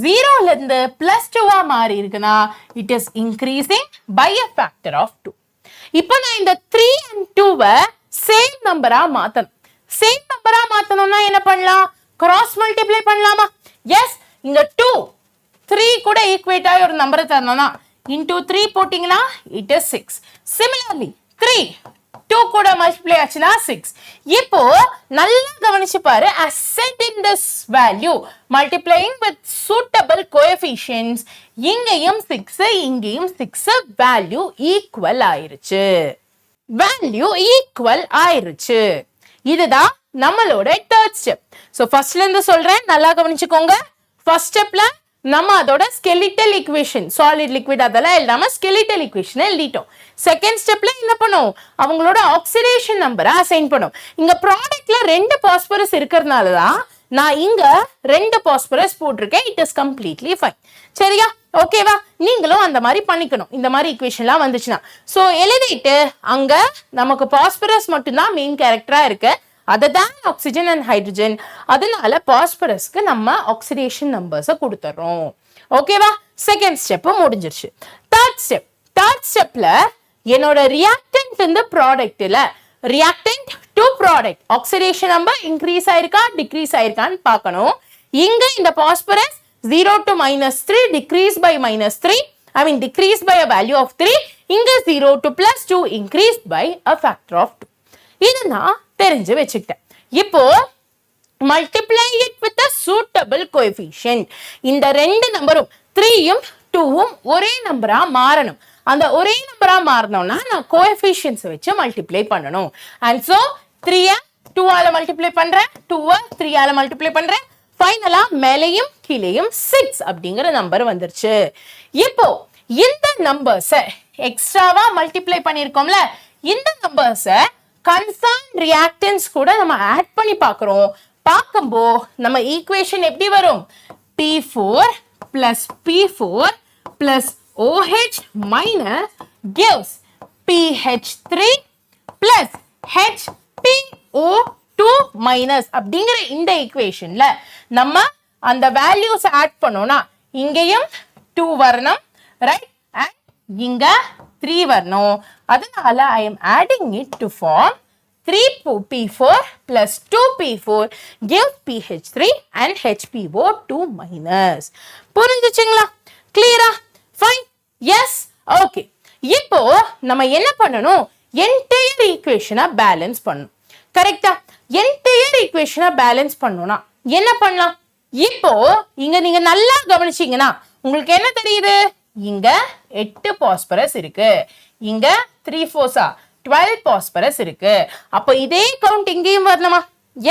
0ல இருந்து +2ஆ மாறி இருக்குனா it is increasing by a factor of 2. இப்போ நான் இந்த 3 and 2-வை சேம் நம்பரா மாத்தணும். சேம் நம்பரா மாத்தணும்னா என்ன பண்ணலாம்? கிராஸ் மல்டிப்ளை பண்ணலாமா? எஸ். இங்க 2 3 கூட ஈக்குவேட் ஆகி ஒரு நம்பரை தரணும்னா into 3 போட்டீங்கன்னா it is 6. Similarly 3 2 கூட மல்டிப்ளை ஆச்சுன்னா 6. இப்போ நல்லா கவனிச்சு பாரு, as said in this value multiplying with suitable coefficients, இங்கேயும் 6 இங்கேயும் 6 வேல்யூ ஈக்குவல் ஆயிருச்சு. இதுதான் நம்மளோட தேர்ட் ஸ்டெப். ஸோ ஃபர்ஸ்ட்ல இருந்து சொல்றேன், நல்லா கவனிச்சுக்கோங்க. ஃபர்ஸ்ட் ஸ்டெப்ல நம்ம அதோட ஸ்கெலிட்டல் ஈக்குவேஷன், சாலிட், லிக்விட் அதெல்லாம் எழுதாம ஸ்கெலிட்டல் ஈக்குவேஷனை எழுதிட்டோம். செகண்ட் ஸ்டெப்ல என்ன பண்ணும்? அவங்களோட ஆக்சிடேஷன் நம்பரை அசைன் பண்ணும். இங்க ப்ராடக்ட்ல 2 பாஸ்பரஸ் இருக்கிறதுனால தான் நான் இங்க ரெண்டு பாஸ்பரஸ் போட்டிருக்கேன். It is completely fine. சரியா? ஓகேவா? நீங்களும் அந்த மாதிரி பண்ணிக்கணும் இந்த மாதிரி ஈக்குவேஷன்லாம் வந்துச்சுன்னா. ஸோ எழுதிட்டு அங்க நமக்கு பாஸ்பரஸ் மட்டும்தான் மெயின் கேரக்டரா இருக்கு, அதுதான் ஆக்சிஜன் அண்ட் ஹைட்ரஜன். அதனால பாஸ்பரஸ்க்கு நம்ம ஆக்சிடேஷன் நம்பர்ஸை கொடுத்துறோம். ஓகேவா? செகண்ட் ஸ்டெப் முடிஞ்சிருச்சு. தேர்ட் ஸ்டெப்ல என்னோட ரியாக்டன்ட் இருந்து ப்ராடக்ட்ல reactant to product oxidation number increase ஆயிருக்கா டிக்ரீஸ் ஆயிருக்கான்னு பார்க்கணும். இங்க இந்த phosphorus 0 to -3 decrease by -3, I mean decrease by a value of 3. இங்க 0 to +2 increase by a factor of 2. இது நான் தெரிஞ்சு வச்சுக்கிட்டேன். இப்போ multiply it with a suitable coefficient. இந்த ரெண்டு நம்பரும் 3யும் 2ம் ஒரே நம்பரா மாறணும். அந்த ஒரே நம்பரா மாறணும்னா நான் கோஎஃபிஷியன்ட்ஸ் வச்சு மல்டிப்ளை பண்ணணும். அண்ட் சோ 3 2 ஆல மல்டிப்ளை பண்றேன், 2 3 ஆல மல்டிப்ளை பண்றேன். ஃபைனலா மேலையும் கீழையும் 6 அப்படிங்கிற நம்பர் வந்துருச்சு. இப்போ இந்த நம்பர்ஸை எக்ஸ்ட்ராவா மல்டிப்ளை பண்ணிருக்கோம்ல, இந்த நம்பர்ஸை கன்சர்ன் ரியாக்டன்ஸ் கூட நம்ம ஆட் பண்ணி பார்க்கிறோம். பார்க்கும்போ நம்ம ஈக்குவேஷன் எப்படி வரும்? P4 plus P4 plus OH minus gives PH3 plus HPO2 minus அப்படிங்கிற இந்த ஈக்குவேஷன்ல நம்ம அந்த வேல்யூஸ் ஆட் பண்ணோம்னா இங்கேயும் 2 வரணும், ரைட்? அண்ட் இங்க 3 வரணும். அதனால I am adding it to form 3P4 plus 2P4 gives PH3 and HPO2 minus. புரிஞ்சுச்சுங்களா? கிளியரா? ஃபைன். எஸ். ஓகே. இப்போ நம்ம என்ன பண்ணணும்? என்டையர் ஈக்குவேஷனை பேலன்ஸ் பண்ணணும். கரெக்டா? என்டையர் ஈக்குவேஷனை பேலன்ஸ் பண்ணணும்னா என்ன பண்ணலாம்? இப்போ இங்க நீங்க நல்லா கவனிச்சீங்கன்னா உங்களுக்கு என்ன தெரியுது? இங்க 8 பாஸ்பரஸ் இருக்கு, இங்க 3 4s 12 பாஸ்பரஸ் இருக்கு. அப்போ இதே கவுண்ட் இங்கேயும் வரணுமா?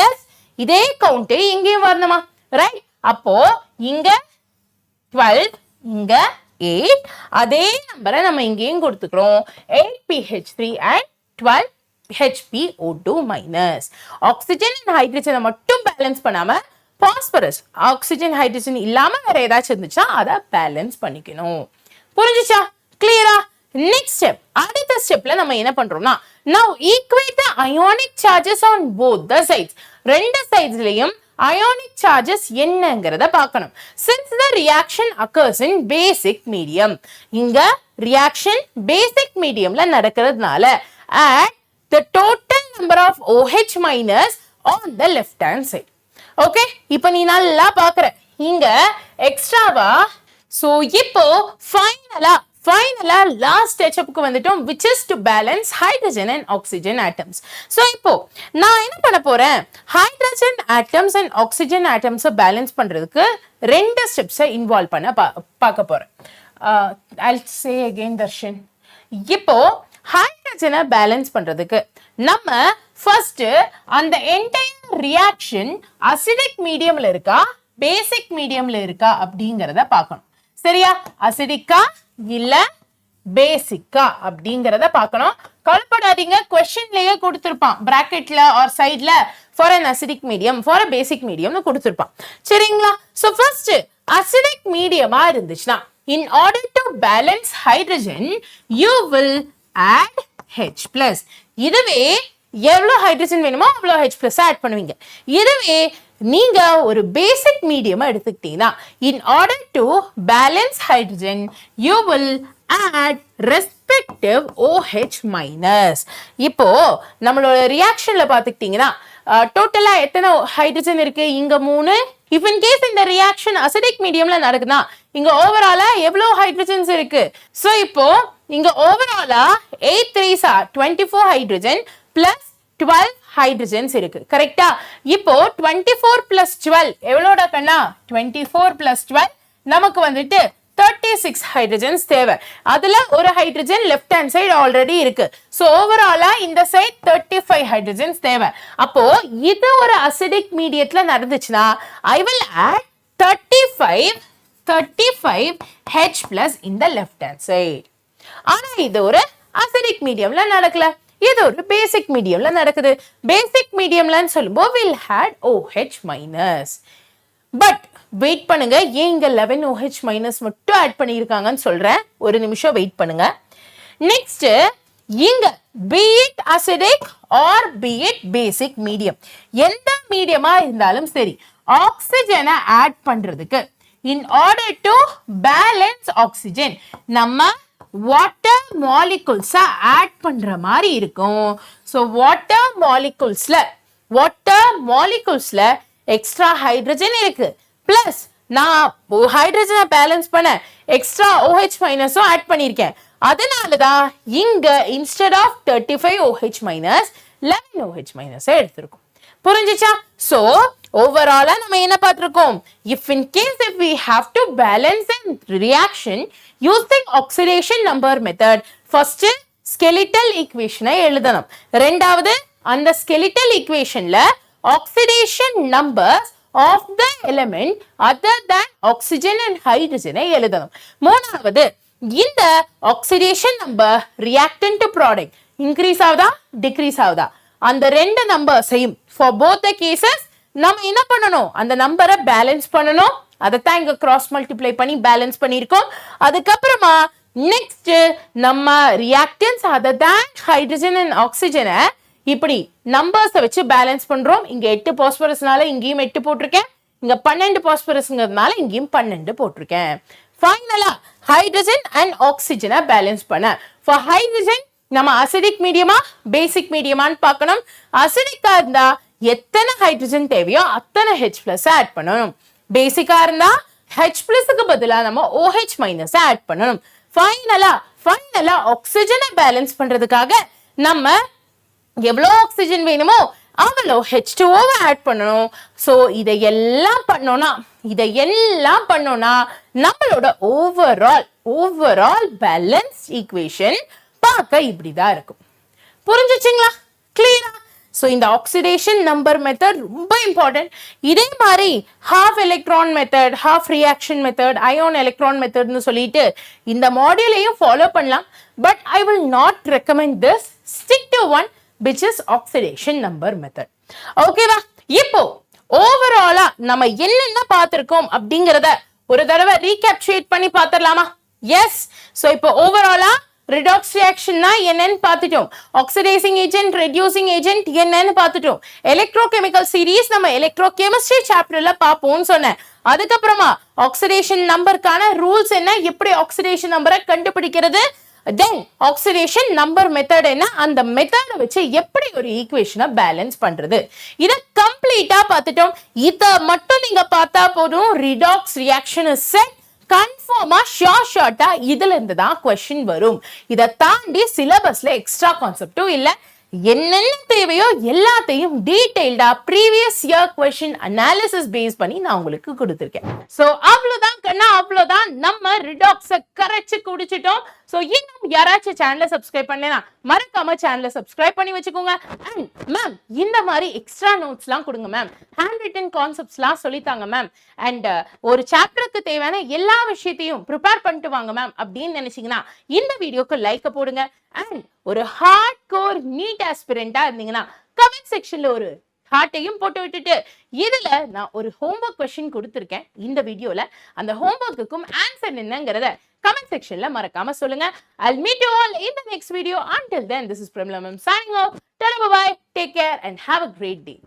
எஸ். இதே கவுண்ட் இங்கேயும் வரணுமா? ரைட். அப்போ இங்க 12, இங்க 8, அதே நம்பரை நம்ம இங்கேயும் கொடுத்துக்கிறோம். 8pH3 and 12HPO2 minus. Oxygen and ஹைட்ரஜனை மட்டும் பேலன்ஸ் பண்ணாம பாஸ்பரஸ் ஆக்சிஜன் ஹைட்ரஜன் இல்லாம வேற ஏதாச்சும் இருந்துச்சா அதை பேலன்ஸ் பண்ணிக்கணும். புரிஞ்சுச்சா? கிளியரா? நெக்ஸ்ட் ஸ்டெப், அடுத்த ஸ்டெப்ல நம்ம என்ன பண்றோம்னா now equate the ionic charges on both the sides. ரெண்டு சைட்ஸ்லயும் ionic charges என்னங்கறத பார்க்கணும். Since the reaction occurs in basic medium, இங்க reaction basic mediumல நடக்கிறதுனால add the total number of OH minus on the left hand side. Okay, இப்போ நீ நல்லா பார்க்கற இங்க எக்ஸ்ட்ராவா. சோ இப்போ ஃபைனலா லாஸ்ட் ஸ்டெப்க்கு வந்துட்டோம், which is to balance hydrogen and oxygen atoms. So இப்போ நான் என்ன பண்ண போறேன்? hydrogen atoms and oxygen atoms balance பண்றதுக்கு ரெண்டு ஸ்டெப்ஸை இன்வால்வ் பண்ண பார்க்க போறேன். I'll say again Darshan. இப்போ ஹைட்ரஜனை பேலன்ஸ் பண்றதுக்கு நம்ம ஃபர்ஸ்ட் அந்த என்டையர் ரியாக்ஷன் அசிடிக் மீடியம்ல இருக்கா பேசிக் மீடியம்ல இருக்கா அப்படிங்கறத பார்க்கணும். சரியா? அசிடிக்கா இல்ல பேசிக்கா அப்படிங்கறத பார்க்கணும். கவலைப்படாதீங்க, क्वेश्चनலயே கொடுத்திருப்பான் பிராக்கெட்ல ஆர் சைடுல for an acidic medium for a basic mediumனு கொடுத்திருப்பான். சரிங்களா? சோ ஃபர்ஸ்ட் அசிடிக் மீடியமா இருந்துச்சுனா in order to balance hydrogen you will add H plus. இதுவே எவ்வளவு ஹைட்ரஜன் வேணுமோ அவ்வளோ H+ ஆட் பண்ணுவீங்க. இதுவே நீங்க ஒரு பேசிக் மீடியம் எடுத்துக்கிட்டீங்கன்னா in order to balance hydrogen you will add respective OH minus. இப்போ நம்மளோட ரியாக்ஷன்ல பாத்துக்கிட்டீங்கன்னா டோட்டலா எத்தனை ஹைட்ரஜன் இருக்கு? இங்க 3. if in case இந்த ரியாக்ஷன் அசிடிக் மீடியம்ல நடக்குதுன்னா இங்க ஓவராலா எவ்வளவு ஹைட்ரஜன்ஸ் இருக்கு? சோ இப்போ இங்க ஓவராலா 8 3s 24 ஹைட்ரஜன் பிளஸ் 12 ஹைட்ரஜன்ஸ் இருக்கு. கரெக்டா? இப்போ 24 plus 12 எவ்வளோட கண்ணா? 24 plus 12 நமக்கு வந்துட்டு 36 ஹைட்ரஜன்ஸ் தேவை. அதுல ஒரு hydrogen left hand side already இருக்கு. சோ ஓவராலா இந்த சைடு 35 ஹைட்ரஜன்ஸ் தேவை. அப்போ இது ஒரு அசிடிக் மீடியத்துல நடந்துச்சுன்னா I will add 35 H plus in the left hand side. ஆனா இது ஒரு அசிடிக் மீடியம்ல நடக்கல. இது ஒரு பேசிக் மீடியம்ல நடக்குது. பேசிக் மீடியம்லன்னு சொல்லும்போது we'll had OH minus. But wait பண்ணுங்க, ஏன் இங்க 11 OH மைனஸ் மட்டும் ஆட் பண்ணியிருக்காங்கன்னு சொல்றேன். ஒரு நிமிஷம் வெயிட் பண்ணுங்க. நெக்ஸ்ட் இங்க be it acidic or be it basic medium, எந்த மீடியமா இருந்தாலும் சரி, ஆக்சிஜனை ஆட் பண்றதுக்கு in order to balance oxygen நம்ம வாட்டர் மாலிகுல்ஸை ஆட் பண்ற மாதிரி இருக்கும். ஸோ வாட்டர் மாலிகுல்ஸ்ல எக்ஸ்ட்ரா ஹைட்ரஜன் இருக்கு, பிளஸ் நான் ஹைட்ரஜனை பேலன்ஸ் பண்ண எக்ஸ்ட்ரா OH மைனஸும் ஆட் பண்ணியிருக்கேன். அதனாலதான் இங்க instead of 35 OH minus 11 OH minus எடுத்திருக்கும். புரிஞ்சுச்சா? சோ ஓவராலா நம்ம என்ன பார்த்திருக்கோம்? if we have to balance a reaction using oxidation number method, first skeletal equation எழுதணும். ரெண்டாவது அந்த skeletal equationல oxidation numbers of the element other than oxygen and hydrogen எழுதணும். மூணாவது இந்த oxidation number reactant to product increase ஆகுதா decrease ஆகுதா, அந்த ரெண்டு நம்பர்ஸையும் for both the cases நம்ம என்ன பண்ணணும்? அந்த நம்பரை பேலன்ஸ் பண்ணணும். அதைத்தான் இங்க கிராஸ் மல்டிப்ளை பண்ணி பேலன்ஸ் பண்ணியிருக்கோம். அதுக்கப்புறமா நெக்ஸ்ட் நம்ம reactance other than hydrogen and ஆக்சிஜனை இப்படி நம்பர்ஸை வச்சு பேலன்ஸ் பண்றோம். இங்க 8 பாஸ்பரஸ்னால இங்கேயும் 8 போட்டிருக்கேன், இங்க 12 பாஸ்பரஸ்ங்கிறதுனால இங்கேயும் 12 போட்டிருக்கேன். ஃபைனலா ஹைட்ரஜன் அண்ட் ஆக்சிஜனை பேலன்ஸ் பண்ண ஃபார் ஹைட்ரஜன் நம்ம அசிடிக் மீடியமா பேசிக் மீடியமான்னு பார்க்கணும். அசிடிக்கா இருந்தா எத்தனை ஹைட்ரஜன் தேவையோ அத்தனை H+ ஆட் பண்ணணும். பேசிக்கா இருந்தா H+க்கு பதிலா நம்ம OH மைனஸ் ஆட் பண்ணணும். ஃபைனலா ஆக்சிஜனை பேலன்ஸ் பண்றதுக்காக நம்ம எவ்வளோ ஆக்சிஜன் வேணுமோ அவ்வளோ H2O ஆட் பண்ணணும். ஸோ இதையெல்லாம் பண்ணோம்னா நம்மளோட ஓவரால் பேலன்ஸ் ஈக்குவேஷன் பார்க்க இப்படிதான் இருக்கும். புரிஞ்சுச்சுங்களா? கிளியரா? ஸோ இந்த ஆக்சிடேஷன் நம்பர் மெத்தட் ரொம்ப இம்பார்ட்டன்ட். இதே மாதிரி half electron method, half reaction method, ion electron மெத்தட்னு சொல்லிட்டு இந்த மாடியூலையும் ஃபாலோ பண்ணலாம். But I will not recommend this. Stick to one which is oxidation number method. ஓகேவா? இப்போ ஓவராலா நம்ம என்னென்ன பார்த்திருக்கோம் அப்படிங்கறத ஒரு தடவை ரீகேப்சுலேட் பண்ணி பார்த்திடலாமா? எஸ். ஸோ இப்போ ஓவராலா ரிடாக்ஸ் ரியாக்ஷன்னா என்னன்னு பார்த்துட்டோம், ஆக்சிடைசிங் ஏஜென்ட், ரெடியூசிங் ஏஜென்ட் என்னன்னு பார்த்துட்டோம். எலக்ட்ரோகெமிக்கல் சீரீஸ் நம்ம எலக்ட்ரோகெமிஸ்ட்ரி சாப்டர்ல பார்ப்போம்னு சொன்னேன். அதுக்கப்புறமா ஆக்சிடேஷன் நம்பருக்கான ரூல்ஸ் என்ன, எப்படி ஆக்சிடேஷன் நம்பரை கண்டுபிடிக்கிறது, தென் ஆக்சிடேஷன் நம்பர் மெத்தட் என்ன, அந்த மெத்தட வச்சு எப்படி ஒரு ஈக்குவேஷனை பேலன்ஸ் பண்றது, இத கம்ப்ளீட்டா பார்த்துட்டோம். இத மட்டும் நீங்க பார்த்தா போதும், ரிடாக்ஸ் ரியாக்ஷன் இஸ் செட். கன்ஃபார்மா ஷார்ட்டா இதுல இருந்து தான் क्वेश्चन வரும். இதை தாண்டி சிலபஸ்ல எக்ஸ்ட்ரா கான்செப்டும் இல்ல. என்னென்ன தேவையோ எல்லாத்தையும் டீடைல்டா previous year question analysis base பண்ணி நான் உங்களுக்கு கொடுத்திருக்கேன். சோ அவ்வளவுதான் கண்ணா, அவ்வளவுதான். நம்ம ரிடாக்ஸ கரைச்சு குடிச்சிட்டோம். சோ இன்னும் யாராச்சும் சேனலை சப்ஸ்கிரைப் பண்ணலனா மறக்காம சேனலை சப்ஸ்கிரைப் பண்ணி வச்சுக்கோங்க. அண்ட் மேம் இந்த மாதிரி எக்ஸ்ட்ரா நோட்ஸ்லாம் கொடுங்க மேம், ஹேண்ட் ரிட்டன் கான்செப்ட்ஸ்லாம் சொல்லித்தாங்க மேம், அண்ட் ஒரு சாப்டருக்கு தேவையான எல்லா விஷயத்தையும் ப்ரிப்பேர் பண்ணிட்டு வாங்க மேம் அப்படின்னு நினைச்சீங்கன்னா இந்த வீடியோக்கு லைக் போடுங்க. அண்ட் ஒரு ஹார்ட் கோர் நீட் ஆஸ்பிரண்டா இருந்தீங்கன்னா கமெண்ட் செக்ஷன்ல ஒரு ஹார்ட்டையும் போட்டு விட்டுட்டு, இதுல நான் ஒரு ஹோம்வொர்க் கொஸ்டின் கொடுத்திருக்கேன் இந்த வீடியோல, அந்த ஹோம்வொர்க்குக்கும் ஆன்சர் என்னங்கறத கமெண்ட் செக்ஷன்ல மறக்காம சொல்லுங்க. I'll meet you all in the next video. Until then, this is Premila Mam signing off. Bye bye, take care and have a great day.